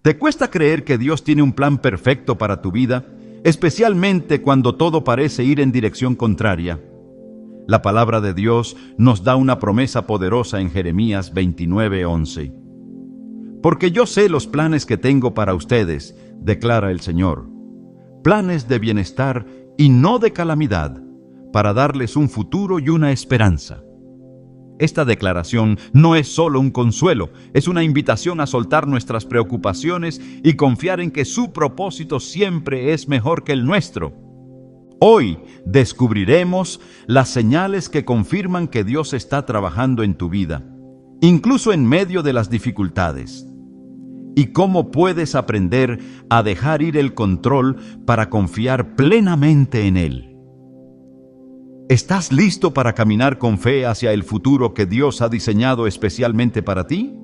¿Te cuesta creer que Dios tiene un plan perfecto para tu vida, especialmente cuando todo parece ir en dirección contraria? La palabra de Dios nos da una promesa poderosa en Jeremías 29:11. Porque yo sé los planes que tengo para ustedes, declara el Señor. Planes de bienestar y no de calamidad, para darles un futuro y una esperanza. Esta declaración no es solo un consuelo, es una invitación a soltar nuestras preocupaciones y confiar en que su propósito siempre es mejor que el nuestro. Hoy descubriremos las señales que confirman que Dios está trabajando en tu vida, incluso en medio de las dificultades. Y cómo puedes aprender a dejar ir el control para confiar plenamente en Él. ¿Estás listo para caminar con fe hacia el futuro que Dios ha diseñado especialmente para ti?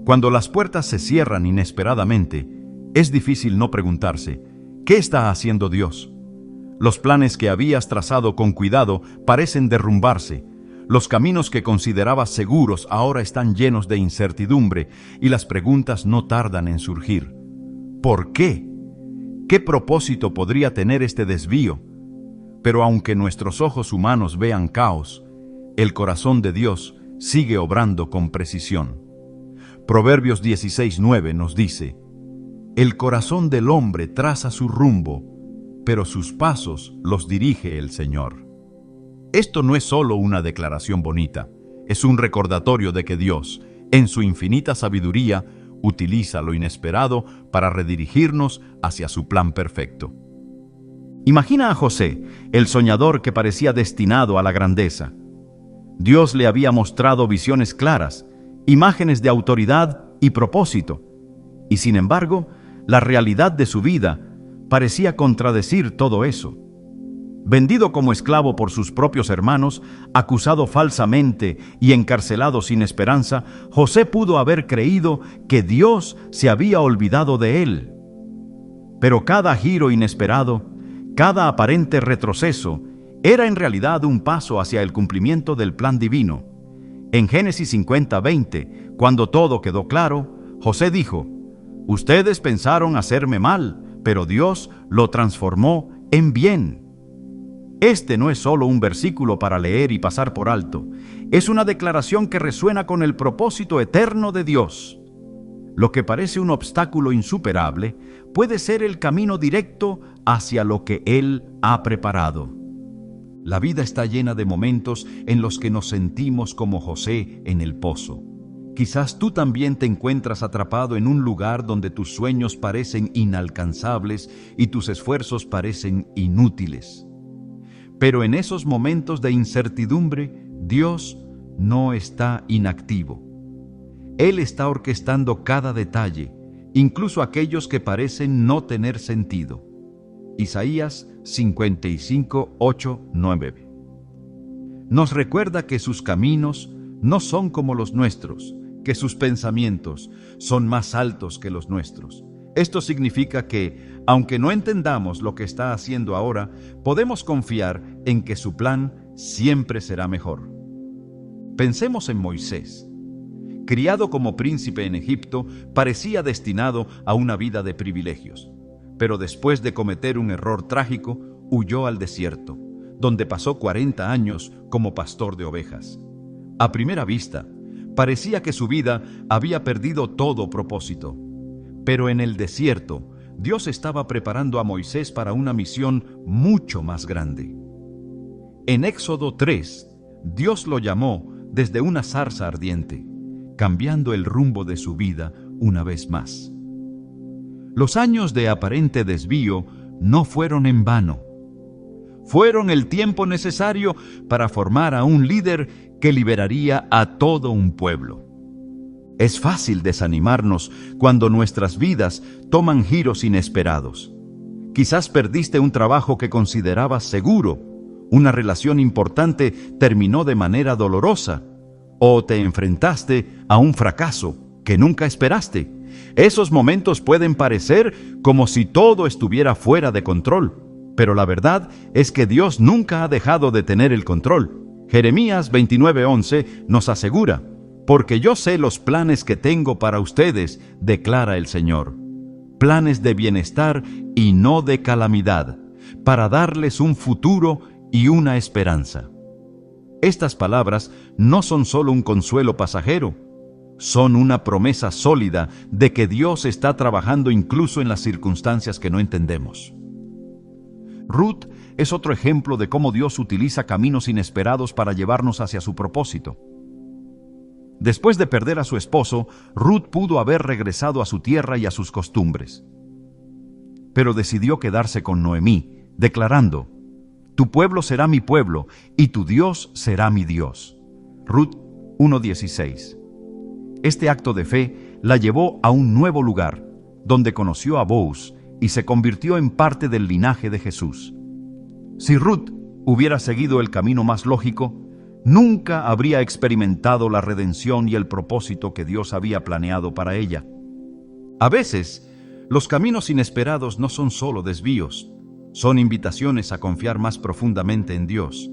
Cuando las puertas se cierran inesperadamente, es difícil no preguntarse, ¿qué está haciendo Dios? Los planes que habías trazado con cuidado parecen derrumbarse. Los caminos que considerabas seguros ahora están llenos de incertidumbre y las preguntas no tardan en surgir. ¿Por qué? ¿Qué propósito podría tener este desvío? Pero aunque nuestros ojos humanos vean caos, el corazón de Dios sigue obrando con precisión. Proverbios 16:9 nos dice: el corazón del hombre traza su rumbo, pero sus pasos los dirige el Señor. Esto no es solo una declaración bonita, es un recordatorio de que Dios, en su infinita sabiduría, utiliza lo inesperado para redirigirnos hacia su plan perfecto. Imagina a José, el soñador que parecía destinado a la grandeza. Dios le había mostrado visiones claras, imágenes de autoridad y propósito, y sin embargo, la realidad de su vida parecía contradecir todo eso. Vendido como esclavo por sus propios hermanos, acusado falsamente y encarcelado sin esperanza, José pudo haber creído que Dios se había olvidado de él. Pero cada giro inesperado, cada aparente retroceso, era en realidad un paso hacia el cumplimiento del plan divino. En Génesis 50:20, cuando todo quedó claro, José dijo: ustedes pensaron hacerme mal, pero Dios lo transformó en bien. Este no es solo un versículo para leer y pasar por alto, es una declaración que resuena con el propósito eterno de Dios. Lo que parece un obstáculo insuperable puede ser el camino directo hacia lo que Él ha preparado. La vida está llena de momentos en los que nos sentimos como José en el pozo. Quizás tú también te encuentras atrapado en un lugar donde tus sueños parecen inalcanzables y tus esfuerzos parecen inútiles. Pero en esos momentos de incertidumbre, Dios no está inactivo. Él está orquestando cada detalle, incluso aquellos que parecen no tener sentido. Isaías 55:8-9. Nos recuerda que sus caminos no son como los nuestros, que sus pensamientos son más altos que los nuestros. Esto significa que, aunque no entendamos lo que está haciendo ahora, podemos confiar en que su plan siempre será mejor. Pensemos en Moisés. Criado como príncipe en Egipto, parecía destinado a una vida de privilegios. Pero después de cometer un error trágico, huyó al desierto, donde pasó 40 años como pastor de ovejas. A primera vista, parecía que su vida había perdido todo propósito. Pero en el desierto, Dios estaba preparando a Moisés para una misión mucho más grande. En Éxodo 3, Dios lo llamó desde una zarza ardiente, cambiando el rumbo de su vida una vez más. Los años de aparente desvío no fueron en vano. Fueron el tiempo necesario para formar a un líder que liberaría a todo un pueblo. Es fácil desanimarnos cuando nuestras vidas toman giros inesperados. Quizás perdiste un trabajo que considerabas seguro, una relación importante terminó de manera dolorosa, o te enfrentaste a un fracaso que nunca esperaste. Esos momentos pueden parecer como si todo estuviera fuera de control, pero la verdad es que Dios nunca ha dejado de tener el control. Jeremías 29:11 nos asegura: Porque yo sé los planes que tengo para ustedes, declara el Señor. Planes de bienestar y no de calamidad, para darles un futuro y una esperanza. Estas palabras no son solo un consuelo pasajero, son una promesa sólida de que Dios está trabajando incluso en las circunstancias que no entendemos. Ruth es otro ejemplo de cómo Dios utiliza caminos inesperados para llevarnos hacia su propósito. Después de perder a su esposo, Ruth pudo haber regresado a su tierra y a sus costumbres. Pero decidió quedarse con Noemí, declarando: «Tu pueblo será mi pueblo, y tu Dios será mi Dios». Ruth 1:16. Este acto de fe la llevó a un nuevo lugar, donde conoció a Boaz y se convirtió en parte del linaje de Jesús. Si Ruth hubiera seguido el camino más lógico, nunca habría experimentado la redención y el propósito que Dios había planeado para ella. A veces, los caminos inesperados no son solo desvíos, son invitaciones a confiar más profundamente en Dios.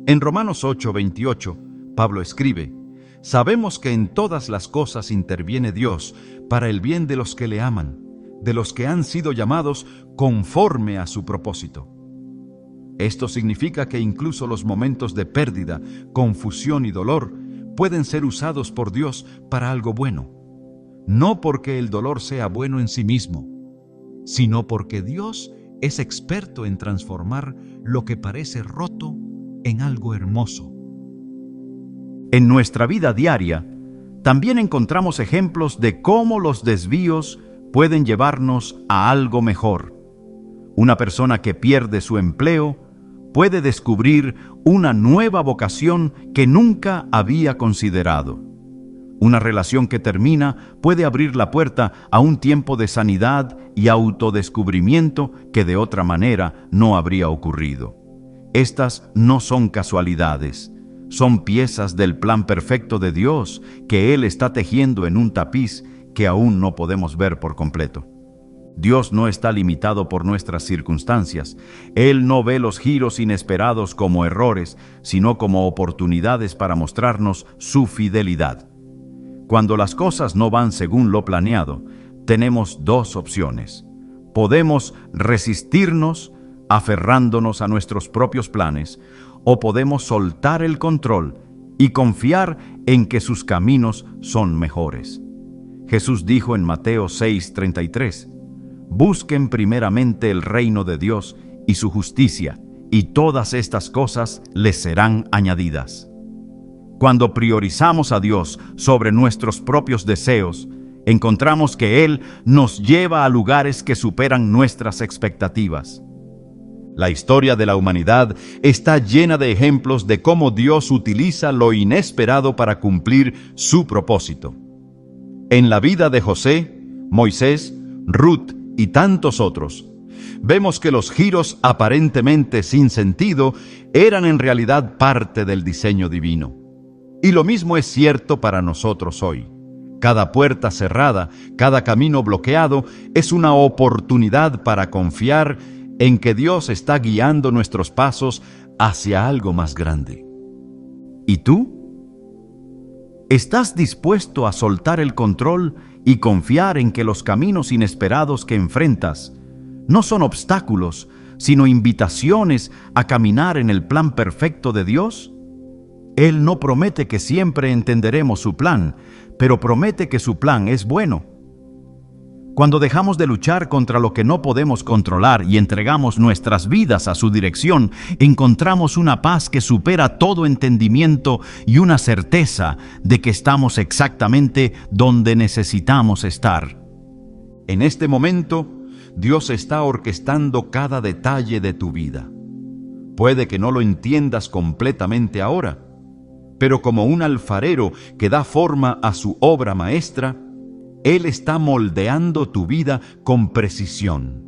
En Romanos 8:28, Pablo escribe: «Sabemos que en todas las cosas interviene Dios para el bien de los que le aman, de los que han sido llamados conforme a su propósito». Esto significa que incluso los momentos de pérdida, confusión y dolor pueden ser usados por Dios para algo bueno. No porque el dolor sea bueno en sí mismo, sino porque Dios es experto en transformar lo que parece roto en algo hermoso. En nuestra vida diaria, también encontramos ejemplos de cómo los desvíos pueden llevarnos a algo mejor. Una persona que pierde su empleo puede descubrir una nueva vocación que nunca había considerado. Una relación que termina puede abrir la puerta a un tiempo de sanidad y autodescubrimiento que de otra manera no habría ocurrido. Estas no son casualidades, son piezas del plan perfecto de Dios que Él está tejiendo en un tapiz que aún no podemos ver por completo. Dios no está limitado por nuestras circunstancias. Él no ve los giros inesperados como errores, sino como oportunidades para mostrarnos su fidelidad. Cuando las cosas no van según lo planeado, tenemos dos opciones. Podemos resistirnos, aferrándonos a nuestros propios planes, o podemos soltar el control y confiar en que sus caminos son mejores. Jesús dijo en Mateo 6:33, «Busquen primeramente el reino de Dios y su justicia, y todas estas cosas les serán añadidas». Cuando priorizamos a Dios sobre nuestros propios deseos, encontramos que Él nos lleva a lugares que superan nuestras expectativas. La historia de la humanidad está llena de ejemplos de cómo Dios utiliza lo inesperado para cumplir su propósito. En la vida de José, Moisés, Ruth y tantos otros, vemos que los giros aparentemente sin sentido eran en realidad parte del diseño divino. Y lo mismo es cierto para nosotros hoy. Cada puerta cerrada, cada camino bloqueado es una oportunidad para confiar en que Dios está guiando nuestros pasos hacia algo más grande. ¿Y tú? ¿Estás dispuesto a soltar el control y confiar en que los caminos inesperados que enfrentas no son obstáculos, sino invitaciones a caminar en el plan perfecto de Dios? Él no promete que siempre entenderemos su plan, pero promete que su plan es bueno. Cuando dejamos de luchar contra lo que no podemos controlar y entregamos nuestras vidas a su dirección, encontramos una paz que supera todo entendimiento y una certeza de que estamos exactamente donde necesitamos estar. En este momento, Dios está orquestando cada detalle de tu vida. Puede que no lo entiendas completamente ahora, pero como un alfarero que da forma a su obra maestra, Él está moldeando tu vida con precisión.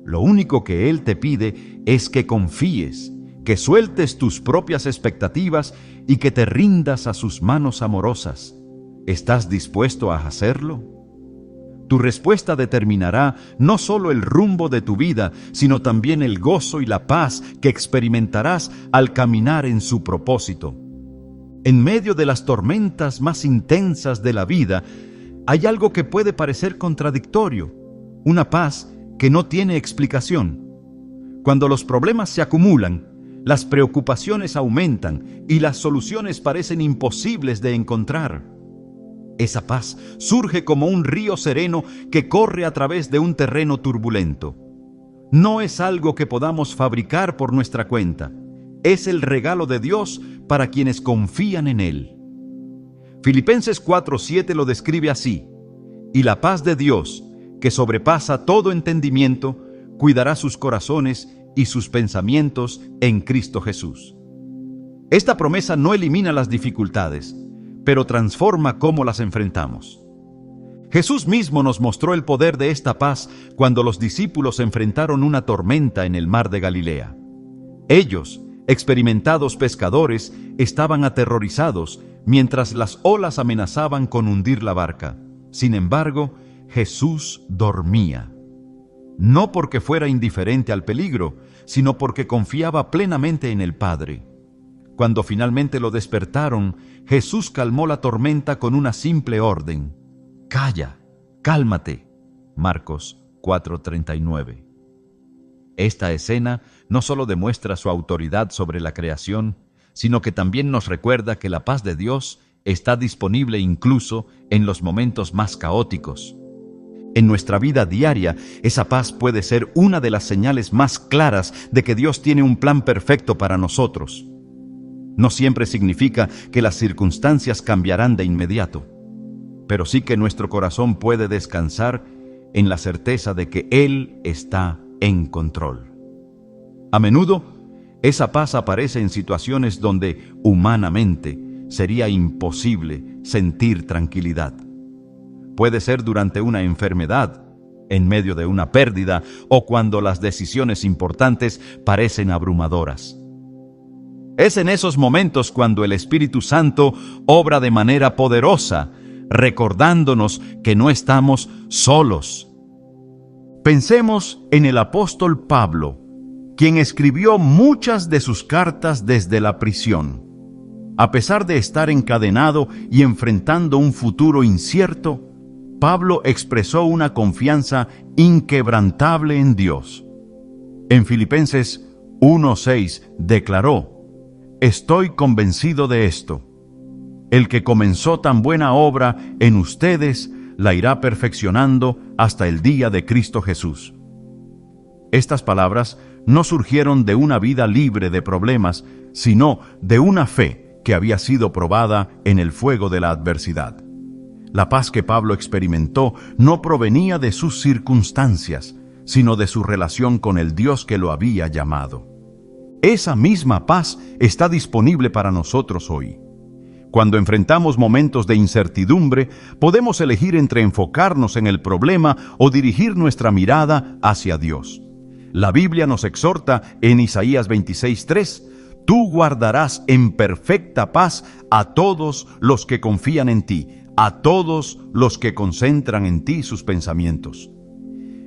Lo único que Él te pide es que confíes, que sueltes tus propias expectativas y que te rindas a sus manos amorosas. ¿Estás dispuesto a hacerlo? Tu respuesta determinará no solo el rumbo de tu vida, sino también el gozo y la paz que experimentarás al caminar en su propósito. En medio de las tormentas más intensas de la vida, hay algo que puede parecer contradictorio, una paz que no tiene explicación. Cuando los problemas se acumulan, las preocupaciones aumentan y las soluciones parecen imposibles de encontrar. Esa paz surge como un río sereno que corre a través de un terreno turbulento. No es algo que podamos fabricar por nuestra cuenta. Es el regalo de Dios para quienes confían en Él. Filipenses 4:7 lo describe así: y la paz de Dios, que sobrepasa todo entendimiento, cuidará sus corazones y sus pensamientos en Cristo Jesús. Esta promesa no elimina las dificultades, pero transforma cómo las enfrentamos. Jesús mismo nos mostró el poder de esta paz cuando los discípulos enfrentaron una tormenta en el mar de Galilea. Ellos, experimentados pescadores, estaban aterrorizados mientras las olas amenazaban con hundir la barca. Sin embargo, Jesús dormía. No porque fuera indiferente al peligro, sino porque confiaba plenamente en el Padre. Cuando finalmente lo despertaron, Jesús calmó la tormenta con una simple orden: «Calla, cálmate». Marcos 4:39. Esta escena no solo demuestra su autoridad sobre la creación, sino que también nos recuerda que la paz de Dios está disponible incluso en los momentos más caóticos. En nuestra vida diaria, esa paz puede ser una de las señales más claras de que Dios tiene un plan perfecto para nosotros. No siempre significa que las circunstancias cambiarán de inmediato, pero sí que nuestro corazón puede descansar en la certeza de que Él está en control. A menudo, esa paz aparece en situaciones donde, humanamente, sería imposible sentir tranquilidad. Puede ser durante una enfermedad, en medio de una pérdida o cuando las decisiones importantes parecen abrumadoras. Es en esos momentos cuando el Espíritu Santo obra de manera poderosa, recordándonos que no estamos solos. Pensemos en el apóstol Pablo, quien escribió muchas de sus cartas desde la prisión. A pesar de estar encadenado y enfrentando un futuro incierto, Pablo expresó una confianza inquebrantable en Dios. En Filipenses 1:6 declaró: «Estoy convencido de esto. El que comenzó tan buena obra en ustedes la irá perfeccionando hasta el día de Cristo Jesús». Estas palabras no surgieron de una vida libre de problemas, sino de una fe que había sido probada en el fuego de la adversidad. La paz que Pablo experimentó no provenía de sus circunstancias, sino de su relación con el Dios que lo había llamado. Esa misma paz está disponible para nosotros hoy. Cuando enfrentamos momentos de incertidumbre, podemos elegir entre enfocarnos en el problema o dirigir nuestra mirada hacia Dios. La Biblia nos exhorta en Isaías 26:3: «Tú guardarás en perfecta paz a todos los que confían en ti, a todos los que concentran en ti sus pensamientos».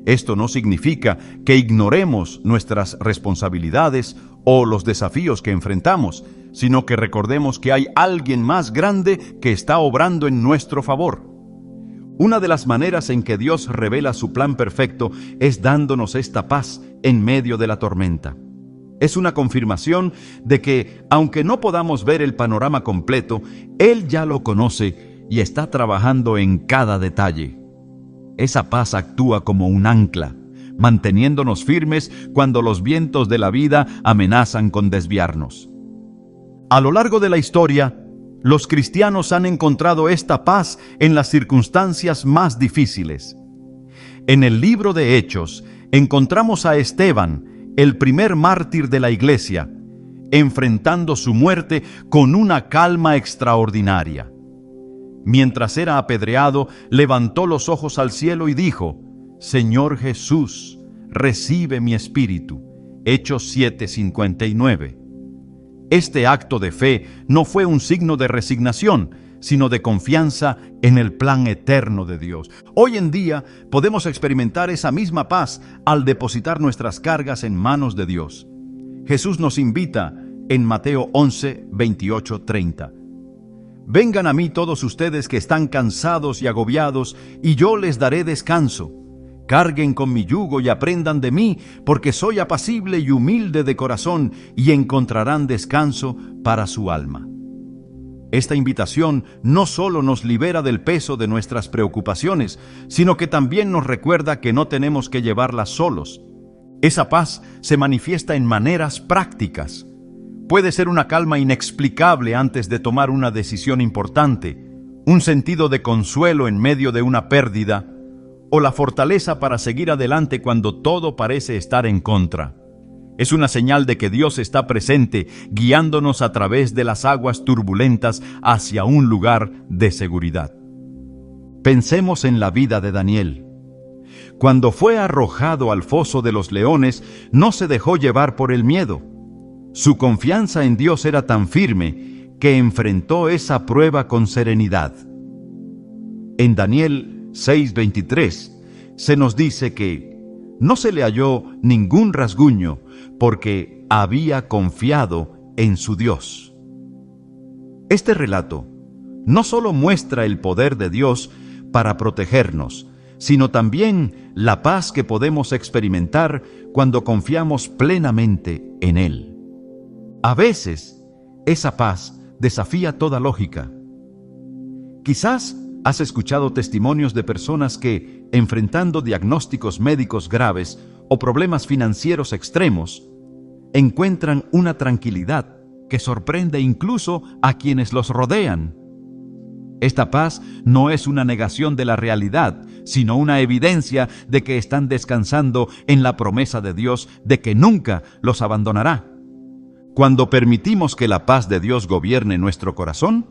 Esto no significa que ignoremos nuestras responsabilidades o los desafíos que enfrentamos, sino que recordemos que hay alguien más grande que está obrando en nuestro favor. Una de las maneras en que Dios revela su plan perfecto es dándonos esta paz en medio de la tormenta. Es una confirmación de que, aunque no podamos ver el panorama completo, Él ya lo conoce y está trabajando en cada detalle. Esa paz actúa como un ancla, manteniéndonos firmes cuando los vientos de la vida amenazan con desviarnos. A lo largo de la historia, los cristianos han encontrado esta paz en las circunstancias más difíciles. En el libro de Hechos, encontramos a Esteban, el primer mártir de la iglesia, enfrentando su muerte con una calma extraordinaria. Mientras era apedreado, levantó los ojos al cielo y dijo: «Señor Jesús, recibe mi espíritu». Hechos 7:59. Este acto de fe no fue un signo de resignación, sino de confianza en el plan eterno de Dios. Hoy en día podemos experimentar esa misma paz al depositar nuestras cargas en manos de Dios. Jesús nos invita en Mateo 11:28-30. Vengan a mí todos ustedes que están cansados y agobiados, y yo les daré descanso. Carguen con mi yugo y aprendan de mí, porque soy apacible y humilde de corazón, y encontrarán descanso para su alma. Esta invitación no solo nos libera del peso de nuestras preocupaciones, sino que también nos recuerda que no tenemos que llevarlas solos. Esa paz se manifiesta en maneras prácticas. Puede ser una calma inexplicable antes de tomar una decisión importante, un sentido de consuelo en medio de una pérdida, o la fortaleza para seguir adelante cuando todo parece estar en contra. Es una señal de que Dios está presente, guiándonos a través de las aguas turbulentas hacia un lugar de seguridad. Pensemos en la vida de Daniel. Cuando fue arrojado al foso de los leones, no se dejó llevar por el miedo. Su confianza en Dios era tan firme que enfrentó esa prueba con serenidad. En Daniel 6:23 se nos dice que no se le halló ningún rasguño porque había confiado en su Dios. Este relato no solo muestra el poder de Dios para protegernos, sino también la paz que podemos experimentar cuando confiamos plenamente en Él. A veces, esa paz desafía toda lógica. Quizás has escuchado testimonios de personas que, enfrentando diagnósticos médicos graves o problemas financieros extremos, encuentran una tranquilidad que sorprende incluso a quienes los rodean. Esta paz no es una negación de la realidad, sino una evidencia de que están descansando en la promesa de Dios de que nunca los abandonará. Cuando permitimos que la paz de Dios gobierne nuestro corazón,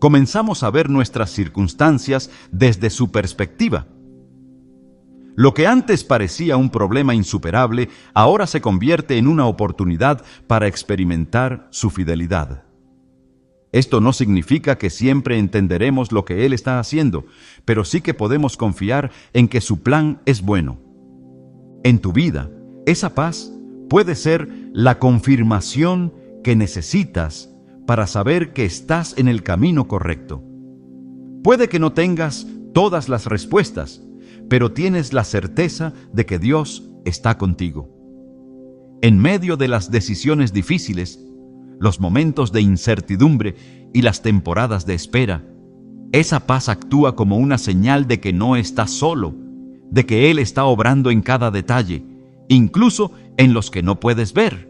comenzamos a ver nuestras circunstancias desde su perspectiva. Lo que antes parecía un problema insuperable, ahora se convierte en una oportunidad para experimentar su fidelidad. Esto no significa que siempre entenderemos lo que Él está haciendo, pero sí que podemos confiar en que su plan es bueno. En tu vida, esa paz puede ser la confirmación que necesitas para saber que estás en el camino correcto. Puede que no tengas todas las respuestas, pero tienes la certeza de que Dios está contigo. En medio de las decisiones difíciles, los momentos de incertidumbre y las temporadas de espera, esa paz actúa como una señal de que no estás solo, de que Él está obrando en cada detalle, incluso en los que no puedes ver.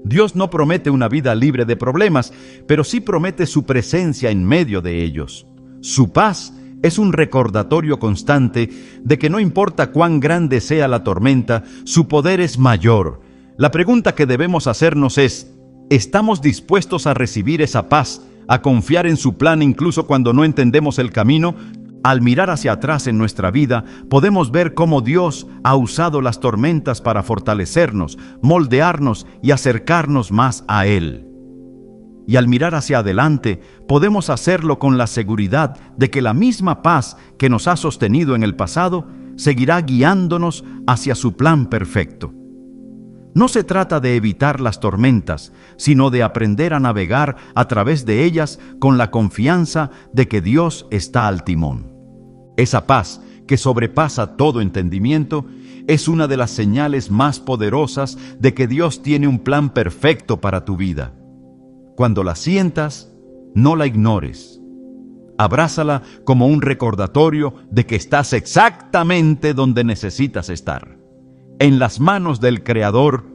Dios no promete una vida libre de problemas, pero sí promete su presencia en medio de ellos. Su paz es un recordatorio constante de que no importa cuán grande sea la tormenta, su poder es mayor. La pregunta que debemos hacernos es, ¿estamos dispuestos a recibir esa paz, a confiar en su plan incluso cuando no entendemos el camino? Al mirar hacia atrás en nuestra vida, podemos ver cómo Dios ha usado las tormentas para fortalecernos, moldearnos y acercarnos más a Él. Y al mirar hacia adelante, podemos hacerlo con la seguridad de que la misma paz que nos ha sostenido en el pasado seguirá guiándonos hacia su plan perfecto. No se trata de evitar las tormentas, sino de aprender a navegar a través de ellas con la confianza de que Dios está al timón. Esa paz, que sobrepasa todo entendimiento, es una de las señales más poderosas de que Dios tiene un plan perfecto para tu vida. Cuando la sientas, no la ignores. Abrázala como un recordatorio de que estás exactamente donde necesitas estar, en las manos del Creador,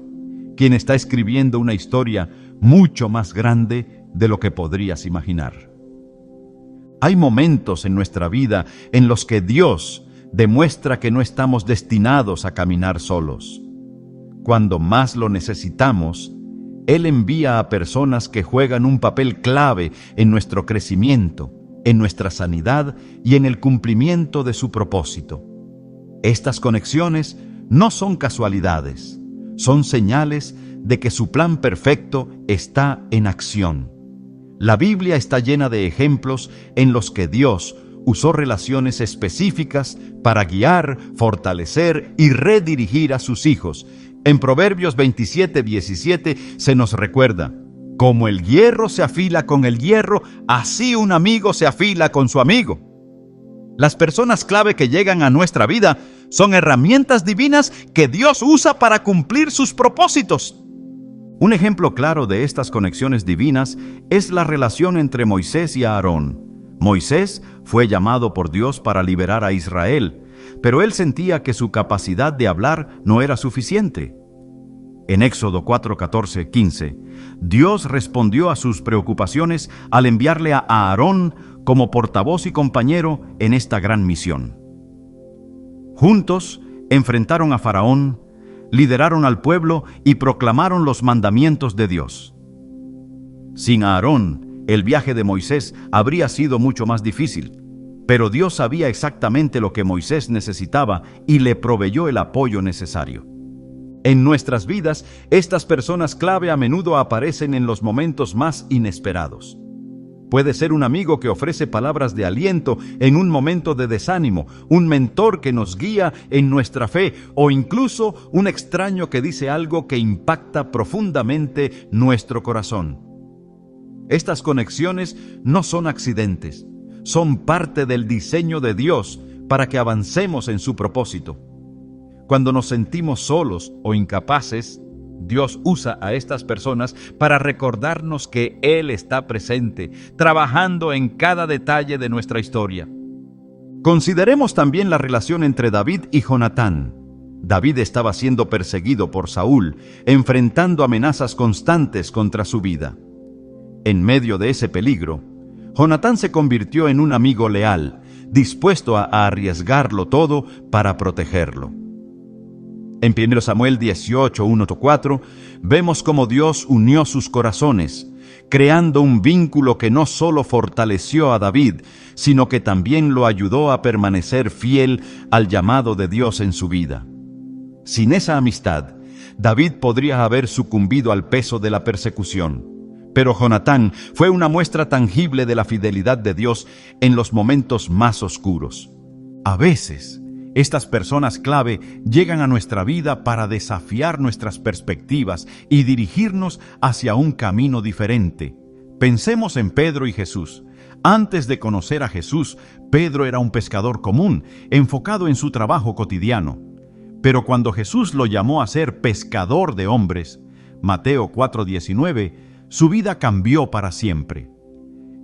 quien está escribiendo una historia mucho más grande de lo que podrías imaginar. Hay momentos en nuestra vida en los que Dios demuestra que no estamos destinados a caminar solos. Cuando más lo necesitamos, Él envía a personas que juegan un papel clave en nuestro crecimiento, en nuestra sanidad y en el cumplimiento de su propósito. Estas conexiones no son casualidades, son señales de que su plan perfecto está en acción. La Biblia está llena de ejemplos en los que Dios usó relaciones específicas para guiar, fortalecer y redirigir a sus hijos. En Proverbios 27:17 se nos recuerda: Como el hierro se afila con el hierro, así un amigo se afila con su amigo. Las personas clave que llegan a nuestra vida son herramientas divinas que Dios usa para cumplir sus propósitos. Un ejemplo claro de estas conexiones divinas es la relación entre Moisés y Aarón. Moisés fue llamado por Dios para liberar a Israel, pero él sentía que su capacidad de hablar no era suficiente. En Éxodo 4, 14, 15, Dios respondió a sus preocupaciones al enviarle a Aarón como portavoz y compañero en esta gran misión. Juntos enfrentaron a Faraón, lideraron al pueblo y proclamaron los mandamientos de Dios. Sin Aarón, el viaje de Moisés habría sido mucho más difícil, pero Dios sabía exactamente lo que Moisés necesitaba y le proveyó el apoyo necesario. En nuestras vidas, estas personas clave a menudo aparecen en los momentos más inesperados. Puede ser un amigo que ofrece palabras de aliento en un momento de desánimo, un mentor que nos guía en nuestra fe o incluso un extraño que dice algo que impacta profundamente nuestro corazón. Estas conexiones no son accidentes, son parte del diseño de Dios para que avancemos en su propósito. Cuando nos sentimos solos o incapaces, Dios usa a estas personas para recordarnos que Él está presente, trabajando en cada detalle de nuestra historia. Consideremos también la relación entre David y Jonatán. David estaba siendo perseguido por Saúl, enfrentando amenazas constantes contra su vida. En medio de ese peligro, Jonatán se convirtió en un amigo leal, dispuesto a arriesgarlo todo para protegerlo. En 1 Samuel 18, 1-4, vemos cómo Dios unió sus corazones, creando un vínculo que no solo fortaleció a David, sino que también lo ayudó a permanecer fiel al llamado de Dios en su vida. Sin esa amistad, David podría haber sucumbido al peso de la persecución. Pero Jonatán fue una muestra tangible de la fidelidad de Dios en los momentos más oscuros. A veces, estas personas clave llegan a nuestra vida para desafiar nuestras perspectivas y dirigirnos hacia un camino diferente. Pensemos en Pedro y Jesús. Antes de conocer a Jesús, Pedro era un pescador común, enfocado en su trabajo cotidiano. Pero cuando Jesús lo llamó a ser pescador de hombres, Mateo 4:19, su vida cambió para siempre.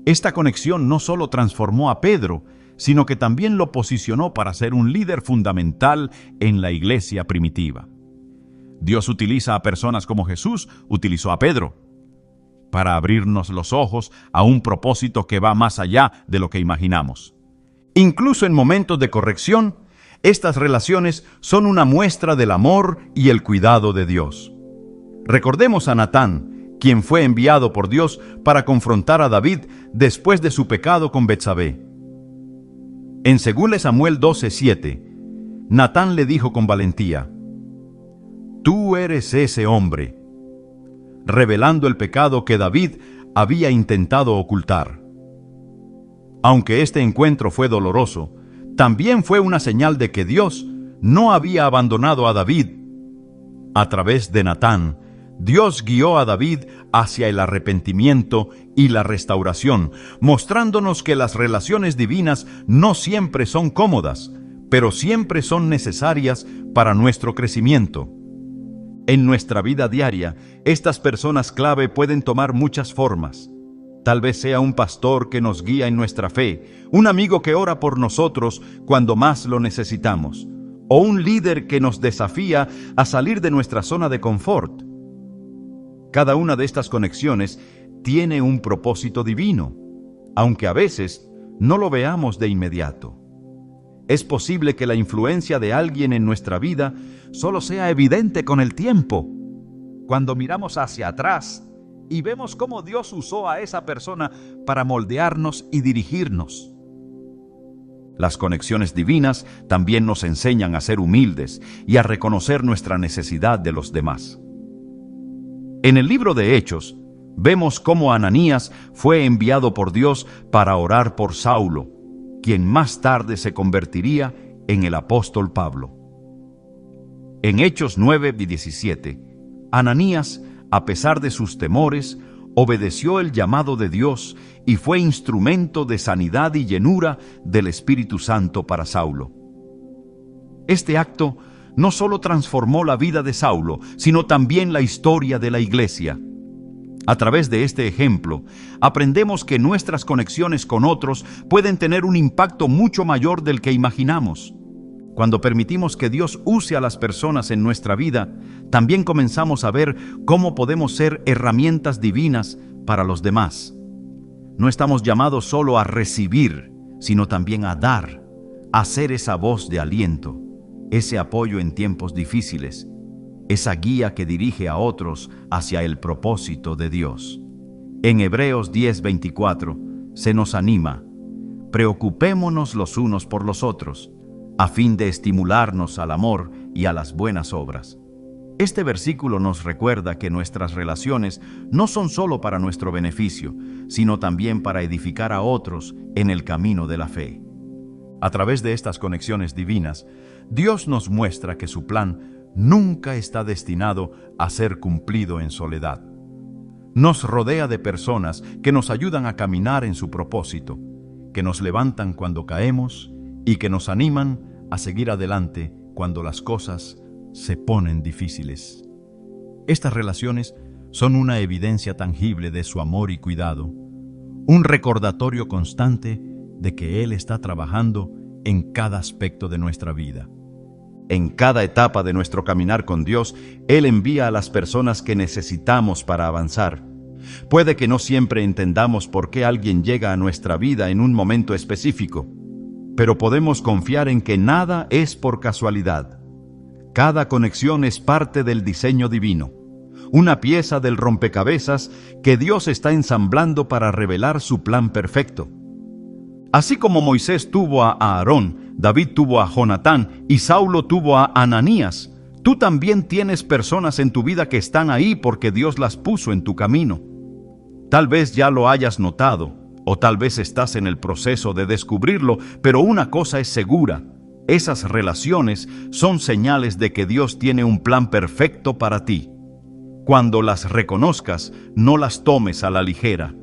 Esta conexión no solo transformó a Pedro, sino que también lo posicionó para ser un líder fundamental en la iglesia primitiva. Dios utiliza a personas como Jesús utilizó a Pedro, para abrirnos los ojos a un propósito que va más allá de lo que imaginamos. Incluso en momentos de corrección, estas relaciones son una muestra del amor y el cuidado de Dios. Recordemos a Natán, quien fue enviado por Dios para confrontar a David después de su pecado con Betsabé. En 2 Samuel 12:7, Natán le dijo con valentía: «Tú eres ese hombre», revelando el pecado que David había intentado ocultar. Aunque este encuentro fue doloroso, también fue una señal de que Dios no había abandonado a David. A través de Natán, Dios guió a David hacia el arrepentimiento y la restauración, mostrándonos que las relaciones divinas no siempre son cómodas, pero siempre son necesarias para nuestro crecimiento. En nuestra vida diaria, estas personas clave pueden tomar muchas formas. Tal vez sea un pastor que nos guía en nuestra fe, un amigo que ora por nosotros cuando más lo necesitamos, o un líder que nos desafía a salir de nuestra zona de confort. Cada una de estas conexiones tiene un propósito divino, aunque a veces no lo veamos de inmediato. Es posible que la influencia de alguien en nuestra vida solo sea evidente con el tiempo, cuando miramos hacia atrás y vemos cómo Dios usó a esa persona para moldearnos y dirigirnos. Las conexiones divinas también nos enseñan a ser humildes y a reconocer nuestra necesidad de los demás. En el libro de Hechos, vemos cómo Ananías fue enviado por Dios para orar por Saulo, quien más tarde se convertiría en el apóstol Pablo. En Hechos 9:17, Ananías, a pesar de sus temores, obedeció el llamado de Dios y fue instrumento de sanidad y llenura del Espíritu Santo para Saulo. Este acto no solo transformó la vida de Saulo, sino también la historia de la iglesia. A través de este ejemplo, aprendemos que nuestras conexiones con otros pueden tener un impacto mucho mayor del que imaginamos. Cuando permitimos que Dios use a las personas en nuestra vida, también comenzamos a ver cómo podemos ser herramientas divinas para los demás. No estamos llamados solo a recibir, sino también a dar, a ser esa voz de aliento, ese apoyo en tiempos difíciles, esa guía que dirige a otros hacia el propósito de Dios. En Hebreos 10:24 se nos anima: preocupémonos los unos por los otros, a fin de estimularnos al amor y a las buenas obras. Este versículo nos recuerda que nuestras relaciones no son solo para nuestro beneficio, sino también para edificar a otros en el camino de la fe. A través de estas conexiones divinas, Dios nos muestra que su plan nunca está destinado a ser cumplido en soledad. Nos rodea de personas que nos ayudan a caminar en su propósito, que nos levantan cuando caemos y que nos animan a seguir adelante cuando las cosas se ponen difíciles. Estas relaciones son una evidencia tangible de su amor y cuidado, un recordatorio constante de que Él está trabajando en cada aspecto de nuestra vida. En cada etapa de nuestro caminar con Dios, Él envía a las personas que necesitamos para avanzar. Puede que no siempre entendamos por qué alguien llega a nuestra vida en un momento específico, pero podemos confiar en que nada es por casualidad. Cada conexión es parte del diseño divino, una pieza del rompecabezas que Dios está ensamblando para revelar su plan perfecto. Así como Moisés tuvo a Aarón, David tuvo a Jonatán y Saulo tuvo a Ananías, tú también tienes personas en tu vida que están ahí porque Dios las puso en tu camino. Tal vez ya lo hayas notado, o tal vez estás en el proceso de descubrirlo, pero una cosa es segura: esas relaciones son señales de que Dios tiene un plan perfecto para ti. Cuando las reconozcas, no las tomes a la ligera.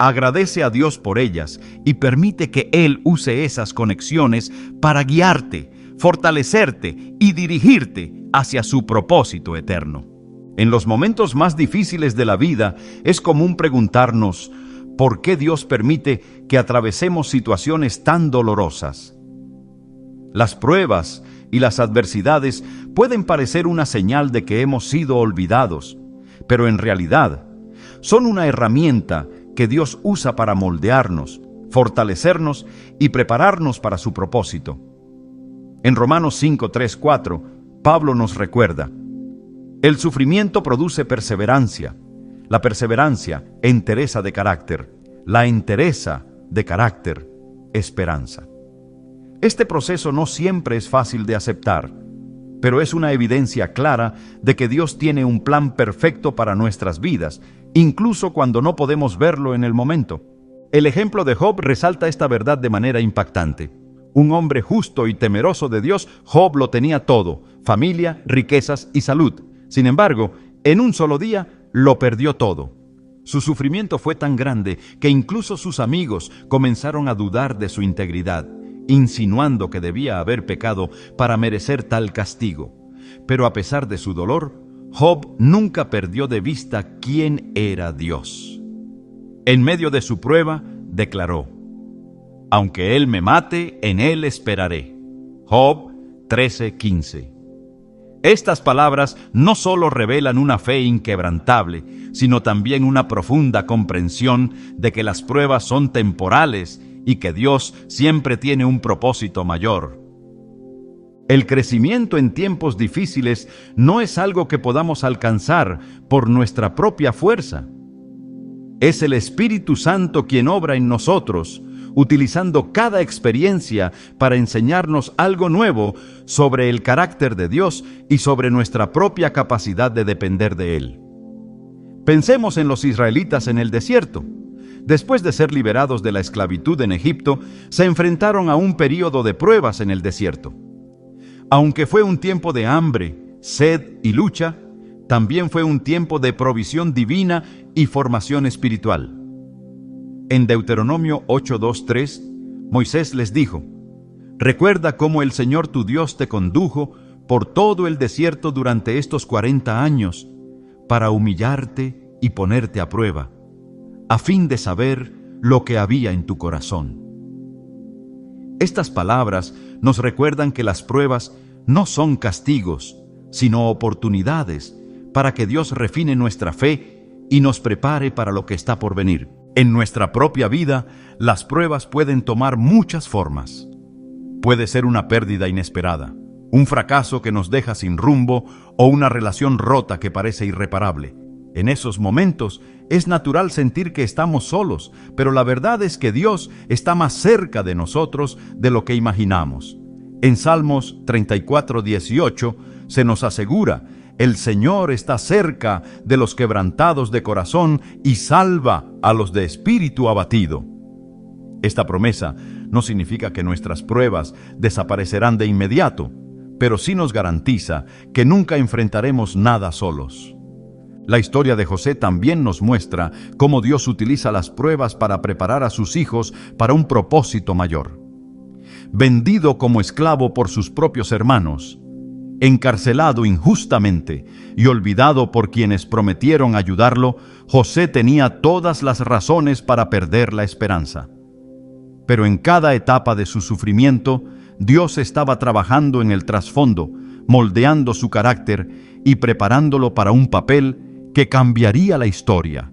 Agradece a Dios por ellas y permite que Él use esas conexiones para guiarte, fortalecerte y dirigirte hacia su propósito eterno. En los momentos más difíciles de la vida, es común preguntarnos: ¿por qué Dios permite que atravesemos situaciones tan dolorosas? Las pruebas y las adversidades pueden parecer una señal de que hemos sido olvidados, pero en realidad son una herramienta que Dios usa para moldearnos, fortalecernos y prepararnos para su propósito. En Romanos 5:3-4, Pablo nos recuerda: el sufrimiento produce perseverancia, la perseverancia, entereza de carácter, la entereza de carácter, esperanza. Este proceso no siempre es fácil de aceptar, pero es una evidencia clara de que Dios tiene un plan perfecto para nuestras vidas, incluso cuando no podemos verlo en el momento. El ejemplo de Job resalta esta verdad de manera impactante. Un hombre justo y temeroso de Dios, Job lo tenía todo: familia, riquezas y salud. Sin embargo, en un solo día, lo perdió todo. Su sufrimiento fue tan grande que incluso sus amigos comenzaron a dudar de su integridad, insinuando que debía haber pecado para merecer tal castigo. Pero a pesar de su dolor, Job nunca perdió de vista quién era Dios. En medio de su prueba, declaró: aunque Él me mate, en Él esperaré. Job 13:15. Estas palabras no solo revelan una fe inquebrantable, sino también una profunda comprensión de que las pruebas son temporales y que Dios siempre tiene un propósito mayor. El crecimiento en tiempos difíciles no es algo que podamos alcanzar por nuestra propia fuerza. Es el Espíritu Santo quien obra en nosotros, utilizando cada experiencia para enseñarnos algo nuevo sobre el carácter de Dios y sobre nuestra propia capacidad de depender de Él. Pensemos en los israelitas en el desierto. Después de ser liberados de la esclavitud en Egipto, se enfrentaron a un período de pruebas en el desierto. Aunque fue un tiempo de hambre, sed y lucha, también fue un tiempo de provisión divina y formación espiritual. En Deuteronomio 8:2-3, Moisés les dijo: «Recuerda cómo el Señor tu Dios te condujo por todo el desierto durante estos 40 años, para humillarte y ponerte a prueba, a fin de saber lo que había en tu corazón». Estas palabras nos recuerdan que las pruebas no son castigos, sino oportunidades para que Dios refine nuestra fe y nos prepare para lo que está por venir. En nuestra propia vida, las pruebas pueden tomar muchas formas. Puede ser una pérdida inesperada, un fracaso que nos deja sin rumbo o una relación rota que parece irreparable. En esos momentos es natural sentir que estamos solos, pero la verdad es que Dios está más cerca de nosotros de lo que imaginamos. En Salmos 34:18 se nos asegura: «El Señor está cerca de los quebrantados de corazón y salva a los de espíritu abatido». Esta promesa no significa que nuestras pruebas desaparecerán de inmediato, pero sí nos garantiza que nunca enfrentaremos nada solos. La historia de José también nos muestra cómo Dios utiliza las pruebas para preparar a sus hijos para un propósito mayor. Vendido como esclavo por sus propios hermanos, encarcelado injustamente y olvidado por quienes prometieron ayudarlo, José tenía todas las razones para perder la esperanza. Pero en cada etapa de su sufrimiento, Dios estaba trabajando en el trasfondo, moldeando su carácter y preparándolo para un papel que cambiaría la historia.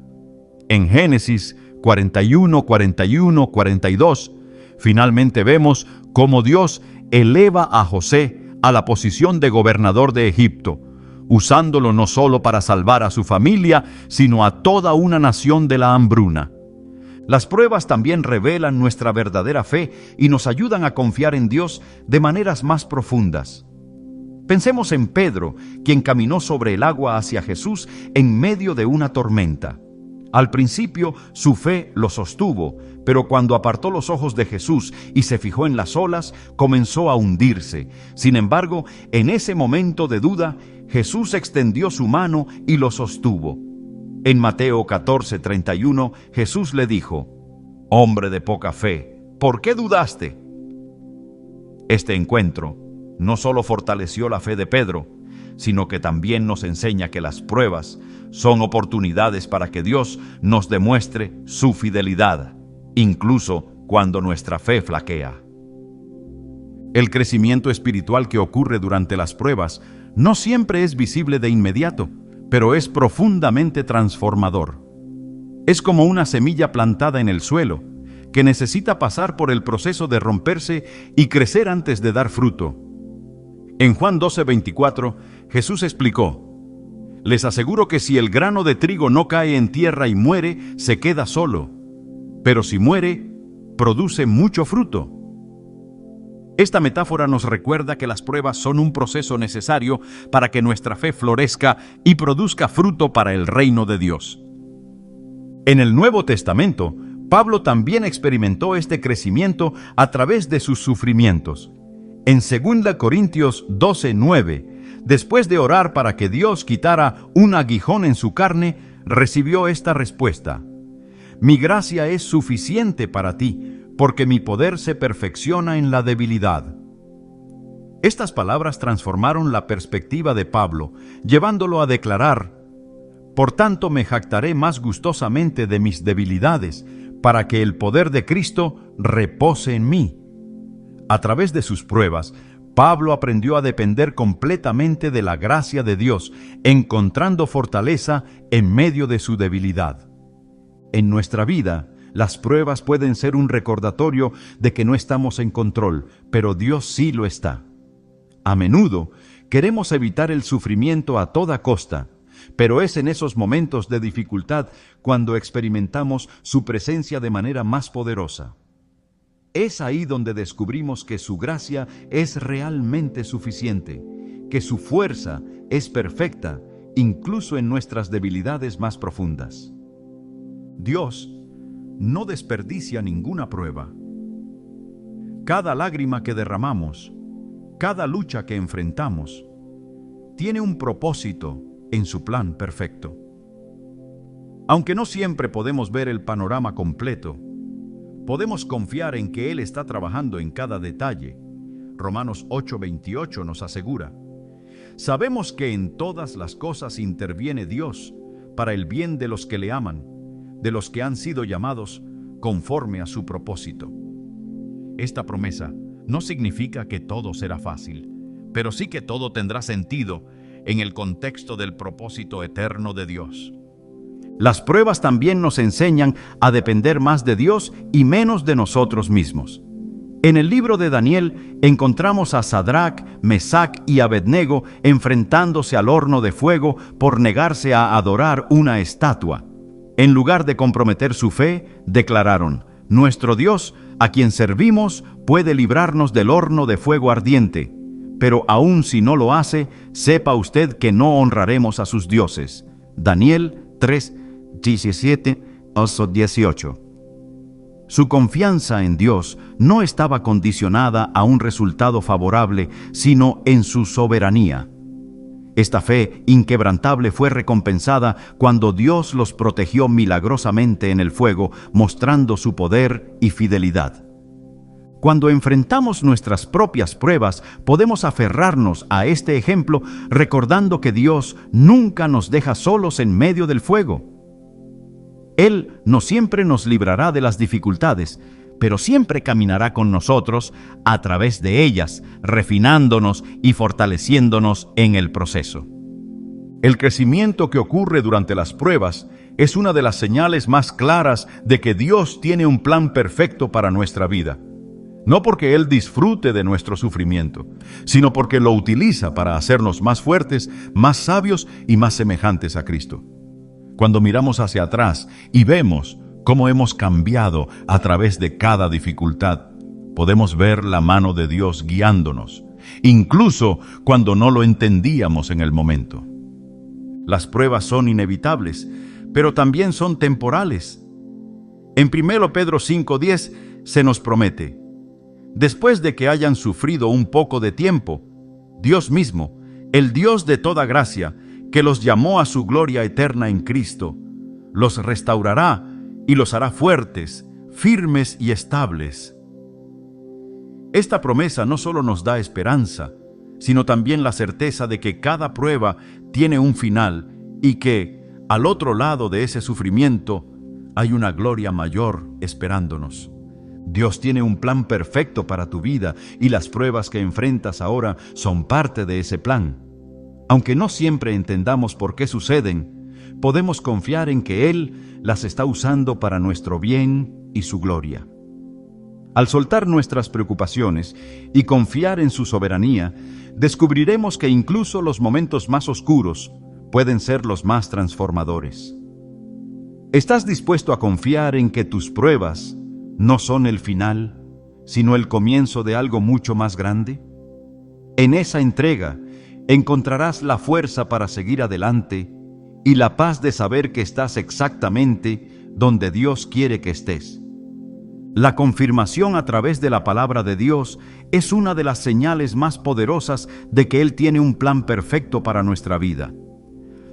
En Génesis 41, 41, 42, finalmente vemos cómo Dios eleva a José a la posición de gobernador de Egipto, usándolo no solo para salvar a su familia, sino a toda una nación de la hambruna. Las pruebas también revelan nuestra verdadera fe y nos ayudan a confiar en Dios de maneras más profundas. Pensemos en Pedro, quien caminó sobre el agua hacia Jesús en medio de una tormenta. Al principio su fe lo sostuvo, pero cuando apartó los ojos de Jesús y se fijó en las olas, comenzó a hundirse. Sin embargo, en ese momento de duda, Jesús extendió su mano y lo sostuvo. En Mateo 14:31, Jesús le dijo: «Hombre de poca fe, ¿por qué dudaste?». Este encuentro no solo fortaleció la fe de Pedro, sino que también nos enseña que las pruebas son oportunidades para que Dios nos demuestre su fidelidad, incluso cuando nuestra fe flaquea. El crecimiento espiritual que ocurre durante las pruebas no siempre es visible de inmediato, pero es profundamente transformador. Es como una semilla plantada en el suelo, que necesita pasar por el proceso de romperse y crecer antes de dar fruto. En Juan 12:24, Jesús explicó: «Les aseguro que si el grano de trigo no cae en tierra y muere, se queda solo, pero si muere, produce mucho fruto». Esta metáfora nos recuerda que las pruebas son un proceso necesario para que nuestra fe florezca y produzca fruto para el reino de Dios. En el Nuevo Testamento, Pablo también experimentó este crecimiento a través de sus sufrimientos. En 2 Corintios 12:9, después de orar para que Dios quitara un aguijón en su carne, recibió esta respuesta: «Mi gracia es suficiente para ti, porque mi poder se perfecciona en la debilidad». Estas palabras transformaron la perspectiva de Pablo, llevándolo a declarar: «Por tanto me jactaré más gustosamente de mis debilidades, para que el poder de Cristo repose en mí». A través de sus pruebas, Pablo aprendió a depender completamente de la gracia de Dios, encontrando fortaleza en medio de su debilidad. En nuestra vida, las pruebas pueden ser un recordatorio de que no estamos en control, pero Dios sí lo está. A menudo, queremos evitar el sufrimiento a toda costa, pero es en esos momentos de dificultad cuando experimentamos su presencia de manera más poderosa. Es ahí donde descubrimos que su gracia es realmente suficiente, que su fuerza es perfecta, incluso en nuestras debilidades más profundas. Dios no desperdicia ninguna prueba. Cada lágrima que derramamos, cada lucha que enfrentamos, tiene un propósito en su plan perfecto. Aunque no siempre podemos ver el panorama completo, podemos confiar en que Él está trabajando en cada detalle. Romanos 8:28 nos asegura: sabemos que en todas las cosas interviene Dios para el bien de los que le aman, de los que han sido llamados conforme a su propósito. Esta promesa no significa que todo será fácil, pero sí que todo tendrá sentido en el contexto del propósito eterno de Dios. Las pruebas también nos enseñan a depender más de Dios y menos de nosotros mismos. En el libro de Daniel encontramos a Sadrac, Mesac y Abednego enfrentándose al horno de fuego por negarse a adorar una estatua. En lugar de comprometer su fe, declararon: nuestro Dios, a quien servimos, puede librarnos del horno de fuego ardiente, pero aun si no lo hace, sepa usted que no honraremos a sus dioses. Daniel 3:17-18. Su confianza en Dios no estaba condicionada a un resultado favorable, sino en su soberanía. Esta fe inquebrantable fue recompensada cuando Dios los protegió milagrosamente en el fuego, mostrando su poder y fidelidad. Cuando enfrentamos nuestras propias pruebas, podemos aferrarnos a este ejemplo, recordando que Dios nunca nos deja solos en medio del fuego. Él no siempre nos librará de las dificultades, pero siempre caminará con nosotros a través de ellas, refinándonos y fortaleciéndonos en el proceso. El crecimiento que ocurre durante las pruebas es una de las señales más claras de que Dios tiene un plan perfecto para nuestra vida. No porque Él disfrute de nuestro sufrimiento, sino porque lo utiliza para hacernos más fuertes, más sabios y más semejantes a Cristo. Cuando miramos hacia atrás y vemos cómo hemos cambiado a través de cada dificultad, podemos ver la mano de Dios guiándonos, incluso cuando no lo entendíamos en el momento. Las pruebas son inevitables, pero también son temporales. En 1 Pedro 5:10 se nos promete: después de que hayan sufrido un poco de tiempo, Dios mismo, el Dios de toda gracia, que los llamó a su gloria eterna en Cristo, los restaurará y los hará fuertes, firmes y estables. Esta promesa no solo nos da esperanza, sino también la certeza de que cada prueba tiene un final y que, al otro lado de ese sufrimiento, hay una gloria mayor esperándonos. Dios tiene un plan perfecto para tu vida y las pruebas que enfrentas ahora son parte de ese plan. Aunque no siempre entendamos por qué suceden, podemos confiar en que Él las está usando para nuestro bien y su gloria. Al soltar nuestras preocupaciones y confiar en su soberanía, descubriremos que incluso los momentos más oscuros pueden ser los más transformadores. ¿Estás dispuesto a confiar en que tus pruebas no son el final, sino el comienzo de algo mucho más grande? En esa entrega encontrarás la fuerza para seguir adelante y la paz de saber que estás exactamente donde Dios quiere que estés. La confirmación a través de la palabra de Dios es una de las señales más poderosas de que Él tiene un plan perfecto para nuestra vida.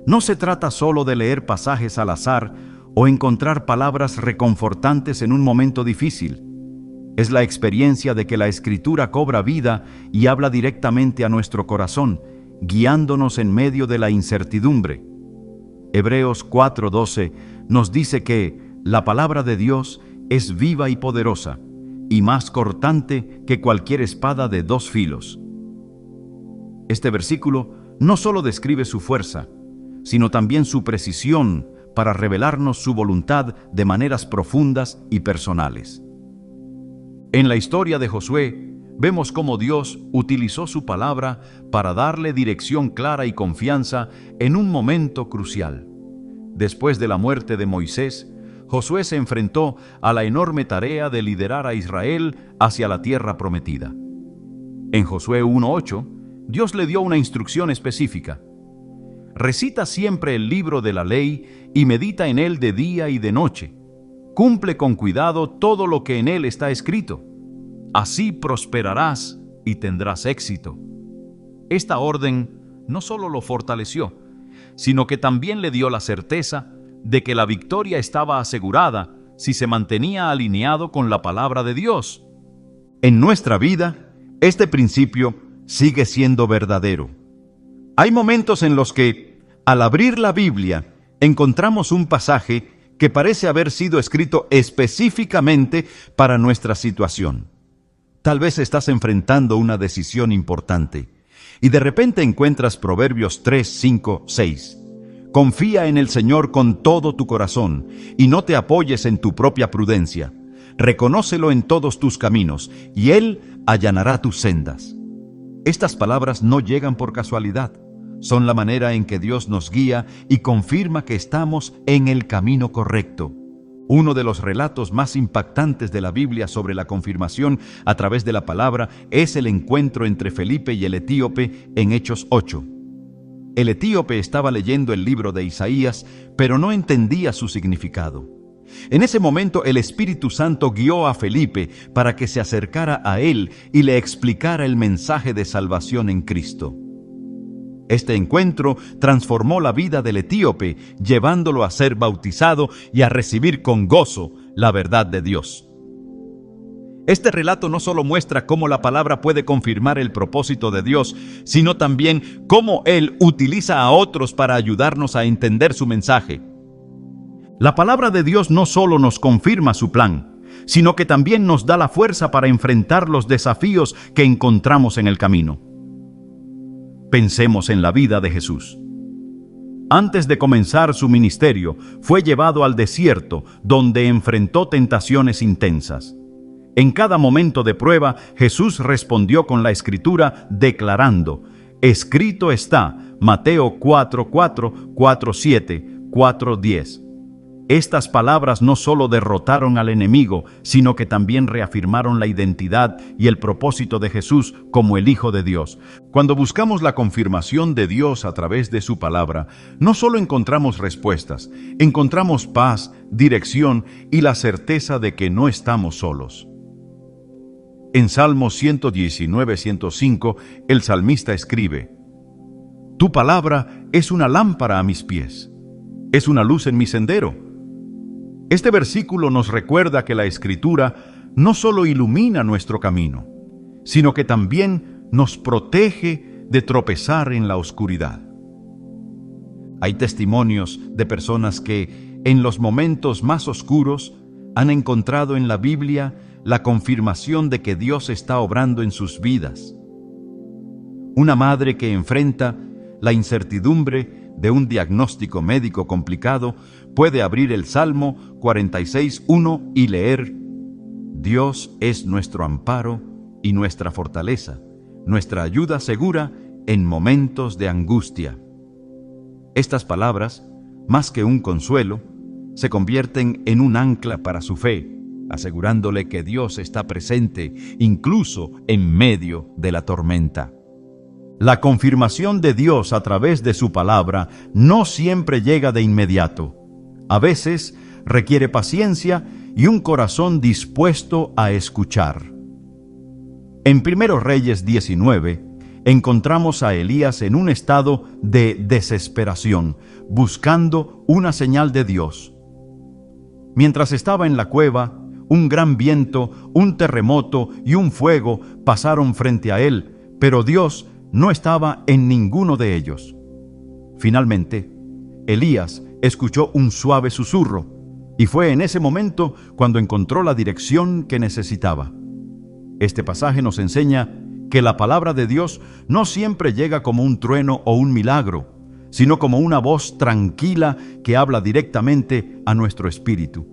No se trata solo de leer pasajes al azar o encontrar palabras reconfortantes en un momento difícil. Es la experiencia de que la Escritura cobra vida y habla directamente a nuestro corazón, guiándonos en medio de la incertidumbre. Hebreos 4:12 nos dice que la palabra de Dios es viva y poderosa, y más cortante que cualquier espada de dos filos. Este versículo no solo describe su fuerza, sino también su precisión para revelarnos su voluntad de maneras profundas y personales. En la historia de Josué, vemos cómo Dios utilizó su palabra para darle dirección clara y confianza en un momento crucial. Después de la muerte de Moisés, Josué se enfrentó a la enorme tarea de liderar a Israel hacia la tierra prometida. En Josué 1:8, Dios le dio una instrucción específica: recita siempre el libro de la ley y medita en él de día y de noche. Cumple con cuidado todo lo que en él está escrito. Así prosperarás y tendrás éxito. Esta orden no solo lo fortaleció, sino que también le dio la certeza de que la victoria estaba asegurada si se mantenía alineado con la palabra de Dios. En nuestra vida, este principio sigue siendo verdadero. Hay momentos en los que, al abrir la Biblia, encontramos un pasaje que parece haber sido escrito específicamente para nuestra situación. Tal vez estás enfrentando una decisión importante y de repente encuentras Proverbios 3, 5, 6. Confía en el Señor con todo tu corazón y no te apoyes en tu propia prudencia. Reconócelo en todos tus caminos y Él allanará tus sendas. Estas palabras no llegan por casualidad. Son la manera en que Dios nos guía y confirma que estamos en el camino correcto. Uno de los relatos más impactantes de la Biblia sobre la confirmación a través de la palabra es el encuentro entre Felipe y el etíope en Hechos 8. El etíope estaba leyendo el libro de Isaías, pero no entendía su significado. En ese momento el Espíritu Santo guió a Felipe para que se acercara a él y le explicara el mensaje de salvación en Cristo. Este encuentro transformó la vida del etíope, llevándolo a ser bautizado y a recibir con gozo la verdad de Dios. Este relato no solo muestra cómo la palabra puede confirmar el propósito de Dios, sino también cómo Él utiliza a otros para ayudarnos a entender su mensaje. La palabra de Dios no solo nos confirma su plan, sino que también nos da la fuerza para enfrentar los desafíos que encontramos en el camino. Pensemos en la vida de Jesús. Antes de comenzar su ministerio, fue llevado al desierto, donde enfrentó tentaciones intensas. En cada momento de prueba, Jesús respondió con la Escritura declarando: escrito está, Mateo 4:4, 4:7, 4:10. Estas palabras no solo derrotaron al enemigo, sino que también reafirmaron la identidad y el propósito de Jesús como el Hijo de Dios. Cuando buscamos la confirmación de Dios a través de su palabra, no solo encontramos respuestas, encontramos paz, dirección y la certeza de que no estamos solos. En Salmos 119, 105, el salmista escribe: Tu palabra es una lámpara a mis pies, es una luz en mi sendero. Este versículo nos recuerda que la Escritura no solo ilumina nuestro camino, sino que también nos protege de tropezar en la oscuridad. Hay testimonios de personas que, en los momentos más oscuros, han encontrado en la Biblia la confirmación de que Dios está obrando en sus vidas. Una madre que enfrenta la incertidumbre de un diagnóstico médico complicado puede abrir el Salmo 46:1 y leer: Dios es nuestro amparo y nuestra fortaleza, nuestra ayuda segura en momentos de angustia. Estas palabras, más que un consuelo, se convierten en un ancla para su fe, asegurándole que Dios está presente incluso en medio de la tormenta. La confirmación de Dios a través de su palabra no siempre llega de inmediato. A veces requiere paciencia y un corazón dispuesto a escuchar. En 1 Reyes 19, encontramos a Elías en un estado de desesperación, buscando una señal de Dios. Mientras estaba en la cueva, un gran viento, un terremoto y un fuego pasaron frente a él, pero Dios no estaba en ninguno de ellos. Finalmente, Elías escuchó un suave susurro, y fue en ese momento cuando encontró la dirección que necesitaba. Este pasaje nos enseña que la palabra de Dios no siempre llega como un trueno o un milagro, sino como una voz tranquila que habla directamente a nuestro espíritu.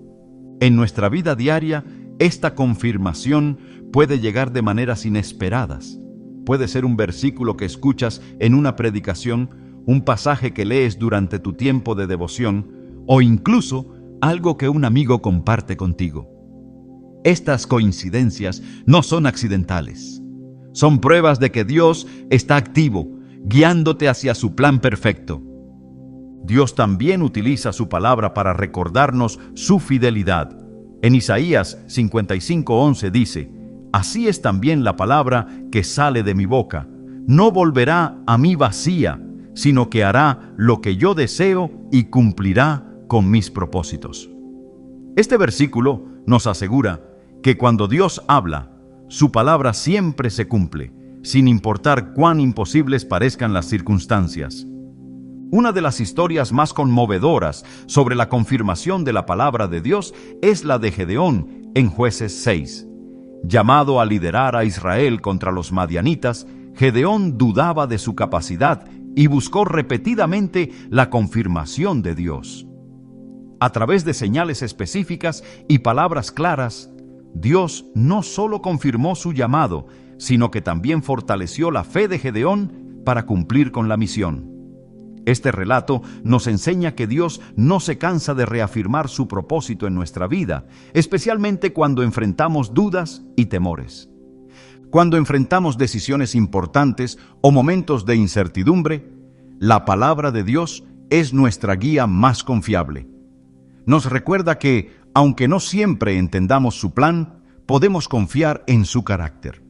En nuestra vida diaria, esta confirmación puede llegar de maneras inesperadas. Puede ser un versículo que escuchas en una predicación, un pasaje que lees durante tu tiempo de devoción, o incluso algo que un amigo comparte contigo. Estas coincidencias no son accidentales. Son pruebas de que Dios está activo, guiándote hacia su plan perfecto. Dios también utiliza su palabra para recordarnos su fidelidad. En Isaías 55:11 dice: Así es también la palabra que sale de mi boca. No volverá a mí vacía, sino que hará lo que yo deseo y cumplirá con mis propósitos. Este versículo nos asegura que cuando Dios habla, su palabra siempre se cumple, sin importar cuán imposibles parezcan las circunstancias. Una de las historias más conmovedoras sobre la confirmación de la palabra de Dios es la de Gedeón en Jueces 6. Llamado a liderar a Israel contra los madianitas, Gedeón dudaba de su capacidad y buscó repetidamente la confirmación de Dios. A través de señales específicas y palabras claras, Dios no solo confirmó su llamado, sino que también fortaleció la fe de Gedeón para cumplir con la misión. Este relato nos enseña que Dios no se cansa de reafirmar su propósito en nuestra vida, especialmente cuando enfrentamos dudas y temores. Cuando enfrentamos decisiones importantes o momentos de incertidumbre, la palabra de Dios es nuestra guía más confiable. Nos recuerda que, aunque no siempre entendamos su plan, podemos confiar en su carácter.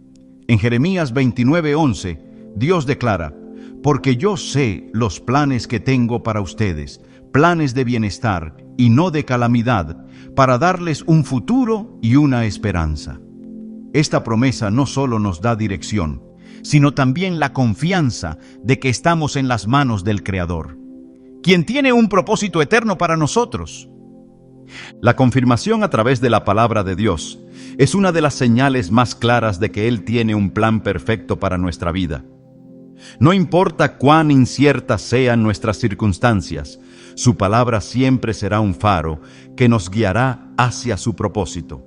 En Jeremías 29:11, Dios declara: porque yo sé los planes que tengo para ustedes, planes de bienestar y no de calamidad, para darles un futuro y una esperanza. Esta promesa no solo nos da dirección, sino también la confianza de que estamos en las manos del Creador, quien tiene un propósito eterno para nosotros. La confirmación a través de la palabra de Dios es una de las señales más claras de que Él tiene un plan perfecto para nuestra vida. No importa cuán inciertas sean nuestras circunstancias, su palabra siempre será un faro que nos guiará hacia su propósito.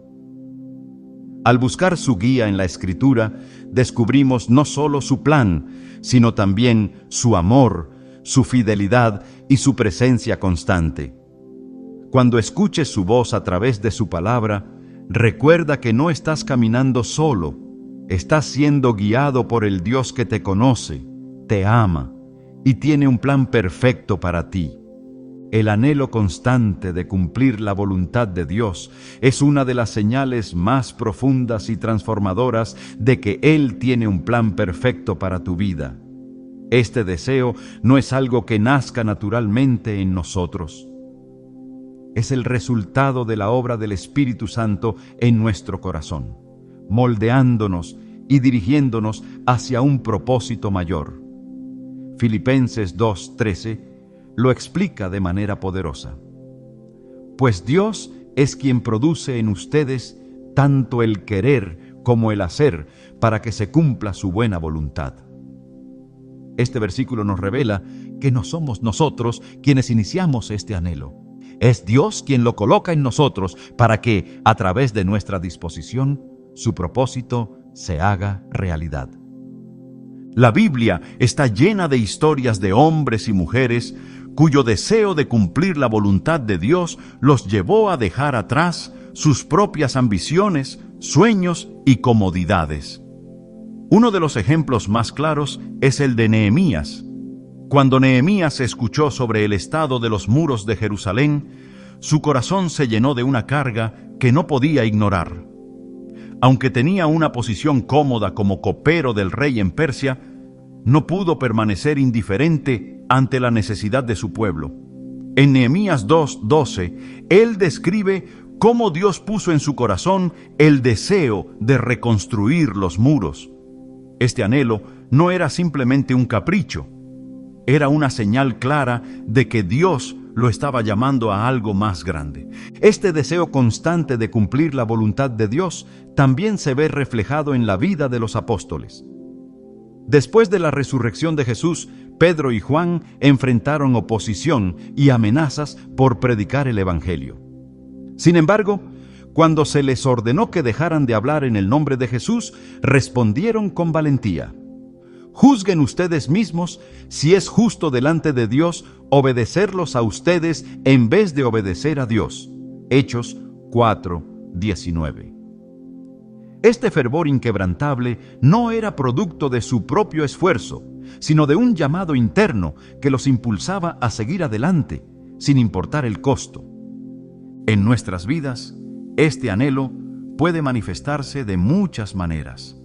Al buscar su guía en la Escritura, descubrimos no solo su plan, sino también su amor, su fidelidad y su presencia constante. Cuando escuches su voz a través de su palabra, recuerda que no estás caminando solo. Estás siendo guiado por el Dios que te conoce, te ama y tiene un plan perfecto para ti. El anhelo constante de cumplir la voluntad de Dios es una de las señales más profundas y transformadoras de que Él tiene un plan perfecto para tu vida. Este deseo no es algo que nazca naturalmente en nosotros. Es el resultado de la obra del Espíritu Santo en nuestro corazón, moldeándonos y dirigiéndonos hacia un propósito mayor. Filipenses 2:13 lo explica de manera poderosa. Pues Dios es quien produce en ustedes tanto el querer como el hacer para que se cumpla su buena voluntad. Este versículo nos revela que no somos nosotros quienes iniciamos este anhelo. Es Dios quien lo coloca en nosotros para que, a través de nuestra disposición, su propósito se haga realidad. La Biblia está llena de historias de hombres y mujeres cuyo deseo de cumplir la voluntad de Dios los llevó a dejar atrás sus propias ambiciones, sueños y comodidades. Uno de los ejemplos más claros es el de Nehemías. Cuando Nehemías escuchó sobre el estado de los muros de Jerusalén, su corazón se llenó de una carga que no podía ignorar. Aunque tenía una posición cómoda como copero del rey en Persia, no pudo permanecer indiferente ante la necesidad de su pueblo. En Nehemías 2:12, él describe cómo Dios puso en su corazón el deseo de reconstruir los muros. Este anhelo no era simplemente un capricho, era una señal clara de que Dios lo estaba llamando a algo más grande. Este deseo constante de cumplir la voluntad de Dios también se ve reflejado en la vida de los apóstoles. Después de la resurrección de Jesús, Pedro y Juan enfrentaron oposición y amenazas por predicar el Evangelio. Sin embargo, cuando se les ordenó que dejaran de hablar en el nombre de Jesús, respondieron con valentía: juzguen ustedes mismos si es justo delante de Dios obedecerlos a ustedes en vez de obedecer a Dios. Hechos 4:19. Este fervor inquebrantable no era producto de su propio esfuerzo, sino de un llamado interno que los impulsaba a seguir adelante, sin importar el costo. En nuestras vidas, este anhelo puede manifestarse de muchas maneras.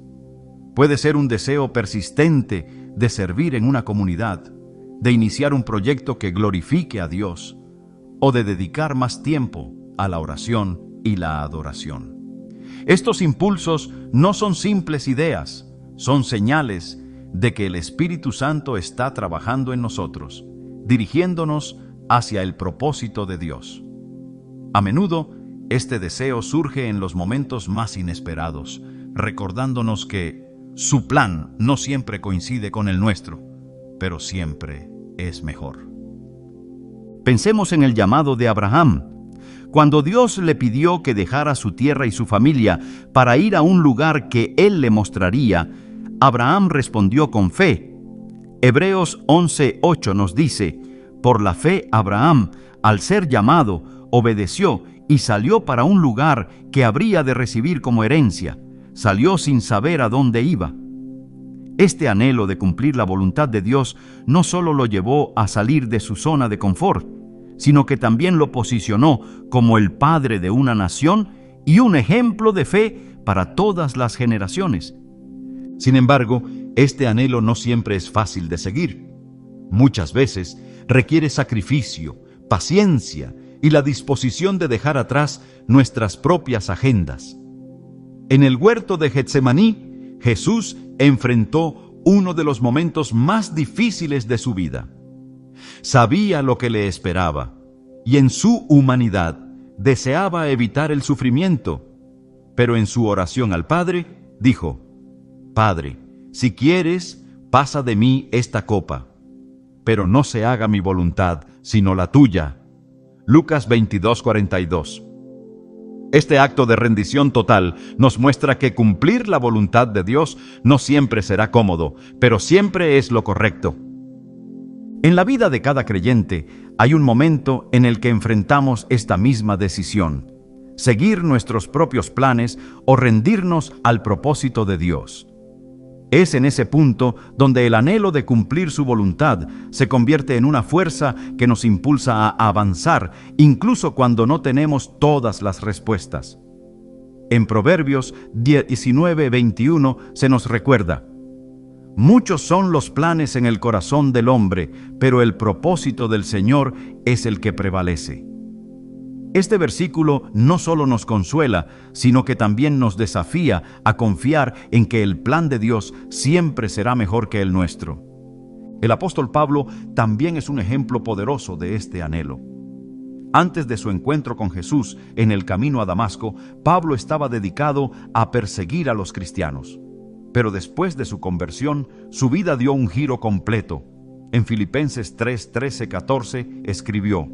Puede ser un deseo persistente de servir en una comunidad, de iniciar un proyecto que glorifique a Dios o de dedicar más tiempo a la oración y la adoración. Estos impulsos no son simples ideas, son señales de que el Espíritu Santo está trabajando en nosotros, dirigiéndonos hacia el propósito de Dios. A menudo, este deseo surge en los momentos más inesperados, recordándonos que su plan no siempre coincide con el nuestro, pero siempre es mejor. Pensemos en el llamado de Abraham. Cuando Dios le pidió que dejara su tierra y su familia para ir a un lugar que Él le mostraría, Abraham respondió con fe. Hebreos 11:8 nos dice: por la fe Abraham, al ser llamado, obedeció y salió para un lugar que habría de recibir como herencia. Salió sin saber a dónde iba. Este anhelo de cumplir la voluntad de Dios no solo lo llevó a salir de su zona de confort, sino que también lo posicionó como el padre de una nación y un ejemplo de fe para todas las generaciones. Sin embargo, este anhelo no siempre es fácil de seguir. Muchas veces requiere sacrificio, paciencia y la disposición de dejar atrás nuestras propias agendas. En el huerto de Getsemaní, Jesús enfrentó uno de los momentos más difíciles de su vida. Sabía lo que le esperaba y en su humanidad deseaba evitar el sufrimiento, pero en su oración al Padre dijo: Padre, si quieres, pasa de mí esta copa, pero no se haga mi voluntad, sino la tuya. Lucas 22:42. Este acto de rendición total nos muestra que cumplir la voluntad de Dios no siempre será cómodo, pero siempre es lo correcto. En la vida de cada creyente hay un momento en el que enfrentamos esta misma decisión: seguir nuestros propios planes o rendirnos al propósito de Dios. Es en ese punto donde el anhelo de cumplir su voluntad se convierte en una fuerza que nos impulsa a avanzar, incluso cuando no tenemos todas las respuestas. En Proverbios 19:21 se nos recuerda: muchos son los planes en el corazón del hombre, pero el propósito del Señor es el que prevalece. Este versículo no solo nos consuela, sino que también nos desafía a confiar en que el plan de Dios siempre será mejor que el nuestro. El apóstol Pablo también es un ejemplo poderoso de este anhelo. Antes de su encuentro con Jesús en el camino a Damasco, Pablo estaba dedicado a perseguir a los cristianos. Pero después de su conversión, su vida dio un giro completo. En Filipenses 3:13-14 escribió: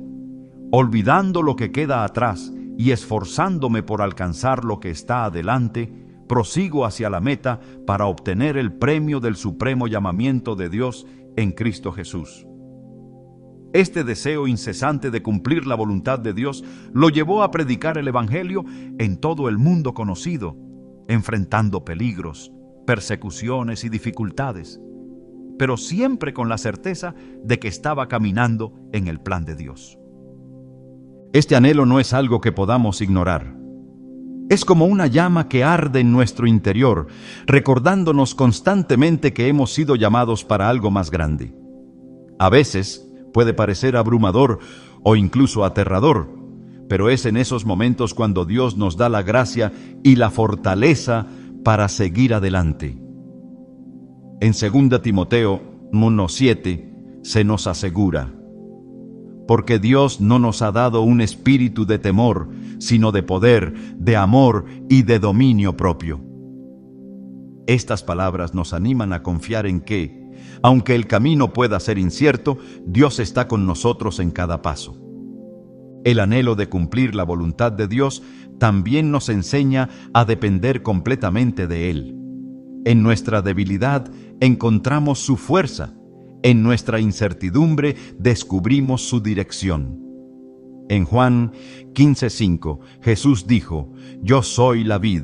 olvidando lo que queda atrás y esforzándome por alcanzar lo que está adelante, prosigo hacia la meta para obtener el premio del supremo llamamiento de Dios en Cristo Jesús. Este deseo incesante de cumplir la voluntad de Dios lo llevó a predicar el Evangelio en todo el mundo conocido, enfrentando peligros, persecuciones y dificultades, pero siempre con la certeza de que estaba caminando en el plan de Dios. Este anhelo no es algo que podamos ignorar. Es como una llama que arde en nuestro interior, recordándonos constantemente que hemos sido llamados para algo más grande. A veces puede parecer abrumador o incluso aterrador, pero es en esos momentos cuando Dios nos da la gracia y la fortaleza para seguir adelante. En 2 Timoteo 1:7 se nos asegura: porque Dios no nos ha dado un espíritu de temor, sino de poder, de amor y de dominio propio. Estas palabras nos animan a confiar en que, aunque el camino pueda ser incierto, Dios está con nosotros en cada paso. El anhelo de cumplir la voluntad de Dios también nos enseña a depender completamente de Él. En nuestra debilidad encontramos su fuerza. En nuestra incertidumbre descubrimos su dirección. En Juan 15:5, Jesús dijo: yo soy la vid,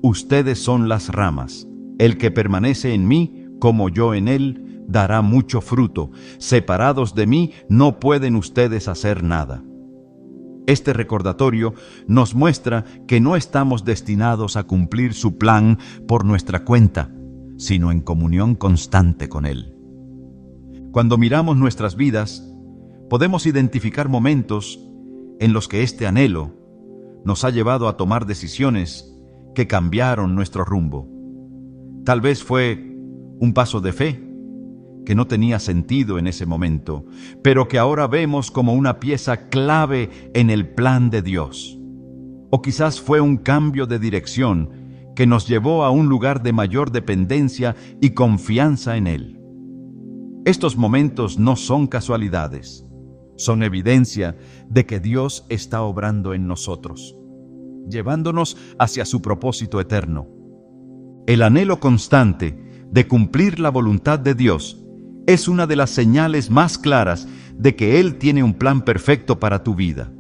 ustedes son las ramas. El que permanece en mí, como yo en él, dará mucho fruto. Separados de mí, no pueden ustedes hacer nada. Este recordatorio nos muestra que no estamos destinados a cumplir su plan por nuestra cuenta, sino en comunión constante con Él. Cuando miramos nuestras vidas, podemos identificar momentos en los que este anhelo nos ha llevado a tomar decisiones que cambiaron nuestro rumbo. Tal vez fue un paso de fe que no tenía sentido en ese momento, pero que ahora vemos como una pieza clave en el plan de Dios. O quizás fue un cambio de dirección que nos llevó a un lugar de mayor dependencia y confianza en Él. Estos momentos no son casualidades, son evidencia de que Dios está obrando en nosotros, llevándonos hacia su propósito eterno. El anhelo constante de cumplir la voluntad de Dios es una de las señales más claras de que Él tiene un plan perfecto para tu vida.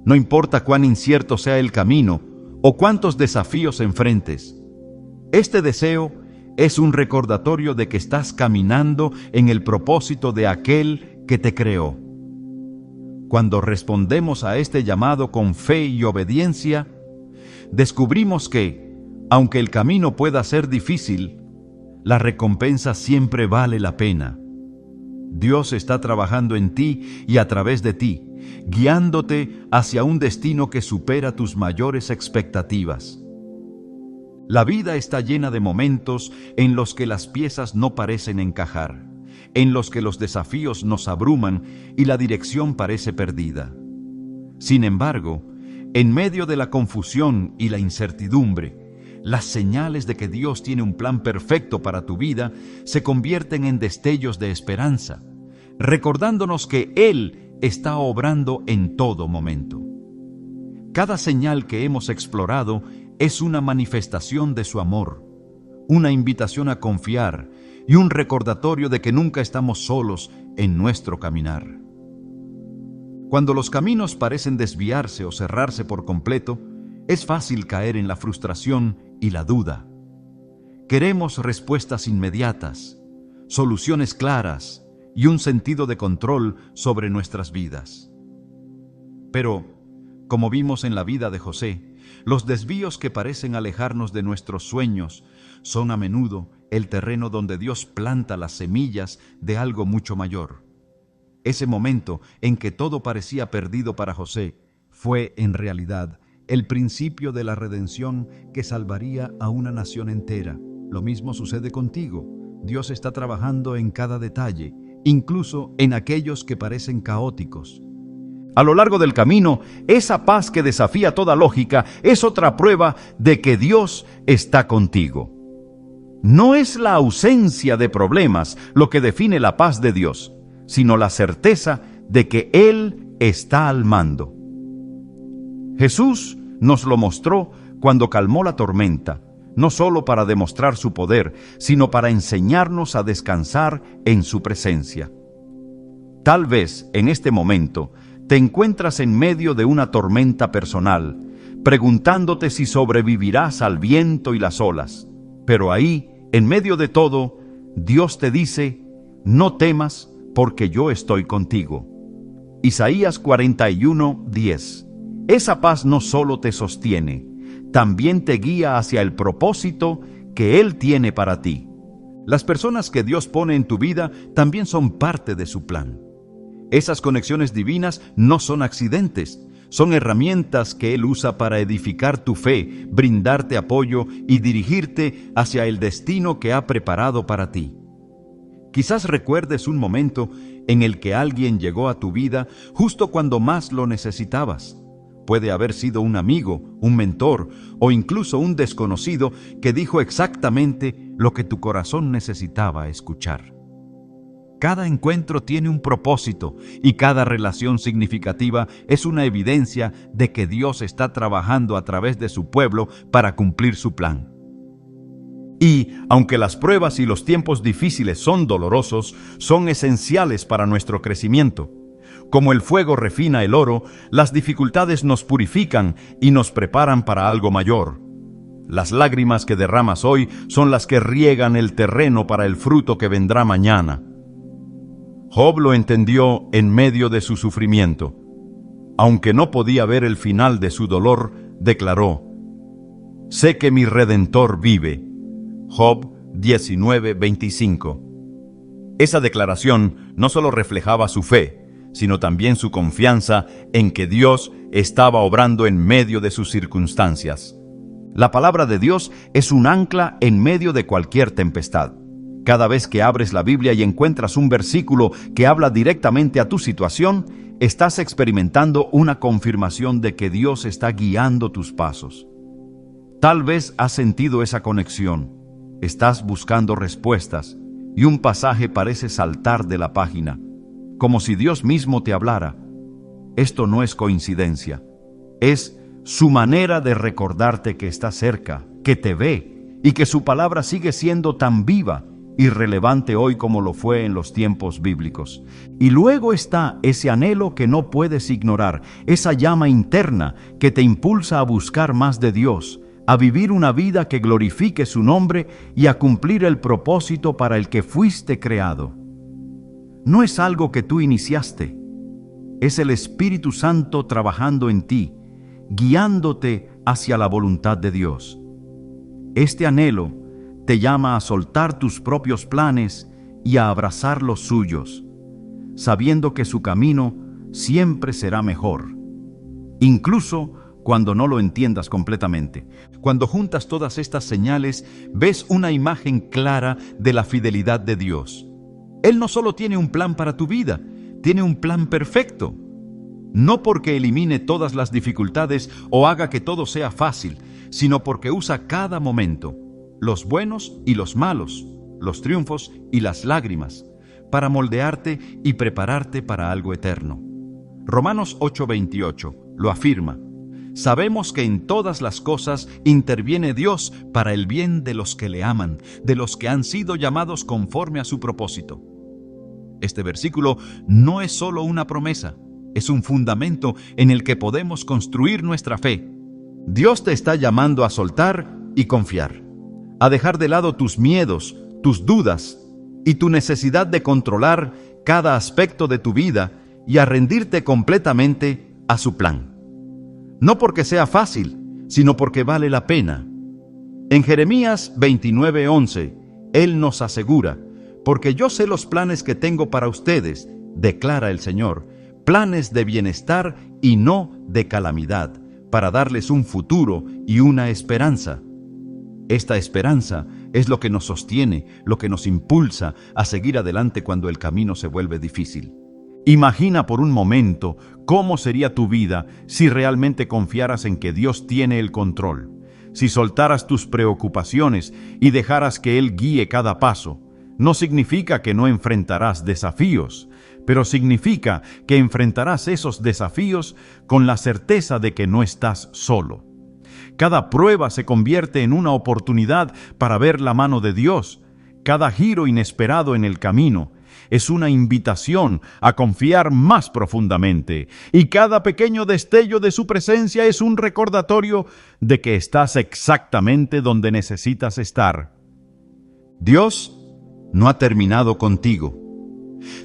No importa cuán incierto sea el camino o cuántos desafíos enfrentes, este deseo es un recordatorio de que estás caminando en el propósito de aquel que te creó. Cuando respondemos a este llamado con fe y obediencia, descubrimos que, aunque el camino pueda ser difícil, la recompensa siempre vale la pena. Dios está trabajando en ti y a través de ti, guiándote hacia un destino que supera tus mayores expectativas. La vida está llena de momentos en los que las piezas no parecen encajar, en los que los desafíos nos abruman y la dirección parece perdida. Sin embargo, en medio de la confusión y la incertidumbre, las señales de que Dios tiene un plan perfecto para tu vida se convierten en destellos de esperanza, recordándonos que Él está obrando en todo momento. Cada señal que hemos explorado es una manifestación de su amor, una invitación a confiar y un recordatorio de que nunca estamos solos en nuestro caminar. Cuando los caminos parecen desviarse o cerrarse por completo, es fácil caer en la frustración y la duda. Queremos respuestas inmediatas, soluciones claras y un sentido de control sobre nuestras vidas. Pero, como vimos en la vida de José, los desvíos que parecen alejarnos de nuestros sueños son a menudo el terreno donde Dios planta las semillas de algo mucho mayor. Ese momento en que todo parecía perdido para José fue, en realidad, el principio de la redención que salvaría a una nación entera. Lo mismo sucede contigo. Dios está trabajando en cada detalle, incluso en aquellos que parecen caóticos. A lo largo del camino, esa paz que desafía toda lógica es otra prueba de que Dios está contigo. No es la ausencia de problemas lo que define la paz de Dios, sino la certeza de que Él está al mando. Jesús nos lo mostró cuando calmó la tormenta, no solo para demostrar su poder, sino para enseñarnos a descansar en su presencia. Tal vez en este momento te encuentras en medio de una tormenta personal, preguntándote si sobrevivirás al viento y las olas. Pero ahí, en medio de todo, Dios te dice: no temas, porque yo estoy contigo. Isaías 41:10. Esa paz no solo te sostiene, también te guía hacia el propósito que Él tiene para ti. Las personas que Dios pone en tu vida también son parte de su plan. Esas conexiones divinas no son accidentes, son herramientas que Él usa para edificar tu fe, brindarte apoyo y dirigirte hacia el destino que ha preparado para ti. Quizás recuerdes un momento en el que alguien llegó a tu vida justo cuando más lo necesitabas. Puede haber sido un amigo, un mentor o incluso un desconocido que dijo exactamente lo que tu corazón necesitaba escuchar. Cada encuentro tiene un propósito y cada relación significativa es una evidencia de que Dios está trabajando a través de su pueblo para cumplir su plan. Y, aunque las pruebas y los tiempos difíciles son dolorosos, son esenciales para nuestro crecimiento. Como el fuego refina el oro, las dificultades nos purifican y nos preparan para algo mayor. Las lágrimas que derramas hoy son las que riegan el terreno para el fruto que vendrá mañana. Job lo entendió en medio de su sufrimiento. Aunque no podía ver el final de su dolor, declaró: sé que mi Redentor vive. Job 19:25. Esa declaración no solo reflejaba su fe, sino también su confianza en que Dios estaba obrando en medio de sus circunstancias. La palabra de Dios es un ancla en medio de cualquier tempestad. Cada vez que abres la Biblia y encuentras un versículo que habla directamente a tu situación, estás experimentando una confirmación de que Dios está guiando tus pasos. Tal vez has sentido esa conexión. Estás buscando respuestas y un pasaje parece saltar de la página, como si Dios mismo te hablara. Esto no es coincidencia. Es su manera de recordarte que está cerca, que te ve y que su palabra sigue siendo tan viva y relevante hoy como lo fue en los tiempos bíblicos. Y luego está ese anhelo que no puedes ignorar, esa llama interna que te impulsa a buscar más de Dios, a vivir una vida que glorifique su nombre y a cumplir el propósito para el que fuiste creado. No es algo que tú iniciaste, es el Espíritu Santo trabajando en ti, guiándote hacia la voluntad de Dios. Este anhelo te llama a soltar tus propios planes y a abrazar los suyos, sabiendo que su camino siempre será mejor, incluso cuando no lo entiendas completamente. Cuando juntas todas estas señales, ves una imagen clara de la fidelidad de Dios. Él no solo tiene un plan para tu vida, tiene un plan perfecto. No porque elimine todas las dificultades o haga que todo sea fácil, sino porque usa cada momento, los buenos y los malos, los triunfos y las lágrimas, para moldearte y prepararte para algo eterno. Romanos 8:28 lo afirma. Sabemos que en todas las cosas interviene Dios para el bien de los que le aman, de los que han sido llamados conforme a su propósito. Este versículo no es solo una promesa, es un fundamento en el que podemos construir nuestra fe. Dios te está llamando a soltar y confiar, a dejar de lado tus miedos, tus dudas y tu necesidad de controlar cada aspecto de tu vida y a rendirte completamente a su plan. No porque sea fácil, sino porque vale la pena. En Jeremías 29:11, Él nos asegura: porque yo sé los planes que tengo para ustedes, declara el Señor, planes de bienestar y no de calamidad, para darles un futuro y una esperanza. Esta esperanza es lo que nos sostiene, lo que nos impulsa a seguir adelante cuando el camino se vuelve difícil. Imagina por un momento cómo sería tu vida si realmente confiaras en que Dios tiene el control, si soltaras tus preocupaciones y dejaras que Él guíe cada paso. No significa que no enfrentarás desafíos, pero significa que enfrentarás esos desafíos con la certeza de que no estás solo. Cada prueba se convierte en una oportunidad para ver la mano de Dios. Cada giro inesperado en el camino es una invitación a confiar más profundamente, y cada pequeño destello de su presencia es un recordatorio de que estás exactamente donde necesitas estar. Dios no ha terminado contigo.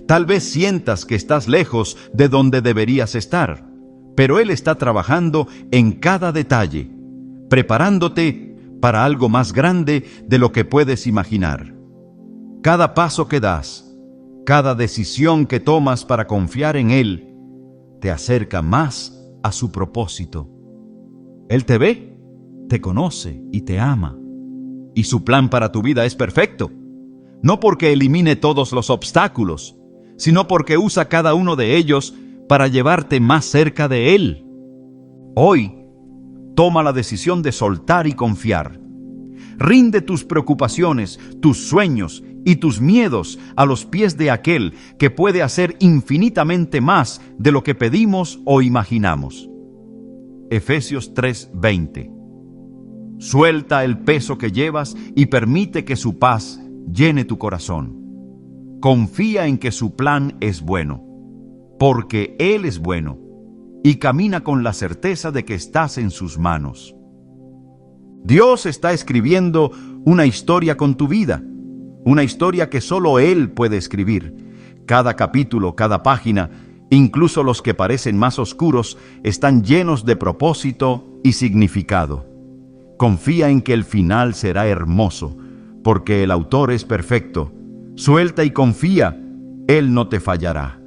Tal vez sientas que estás lejos de donde deberías estar, pero Él está trabajando en cada detalle, preparándote para algo más grande de lo que puedes imaginar. Cada paso que das, cada decisión que tomas para confiar en Él, te acerca más a su propósito. Él te ve, te conoce y te ama. Y su plan para tu vida es perfecto. No porque elimine todos los obstáculos, sino porque usa cada uno de ellos para llevarte más cerca de Él. Hoy, toma la decisión de soltar y confiar. Rinde tus preocupaciones, tus sueños y tus miedos a los pies de aquel que puede hacer infinitamente más de lo que pedimos o imaginamos. Efesios 3:20. Suelta el peso que llevas y permite que su paz llene tu corazón. Confía en que su plan es bueno, porque Él es bueno, y camina con la certeza de que estás en sus manos. Dios está escribiendo una historia con tu vida, una historia que solo Él puede escribir. Cada capítulo, cada página, incluso los que parecen más oscuros, están llenos de propósito y significado. Confía en que el final será hermoso, porque el autor es perfecto, Suelta y confía, Él no te fallará.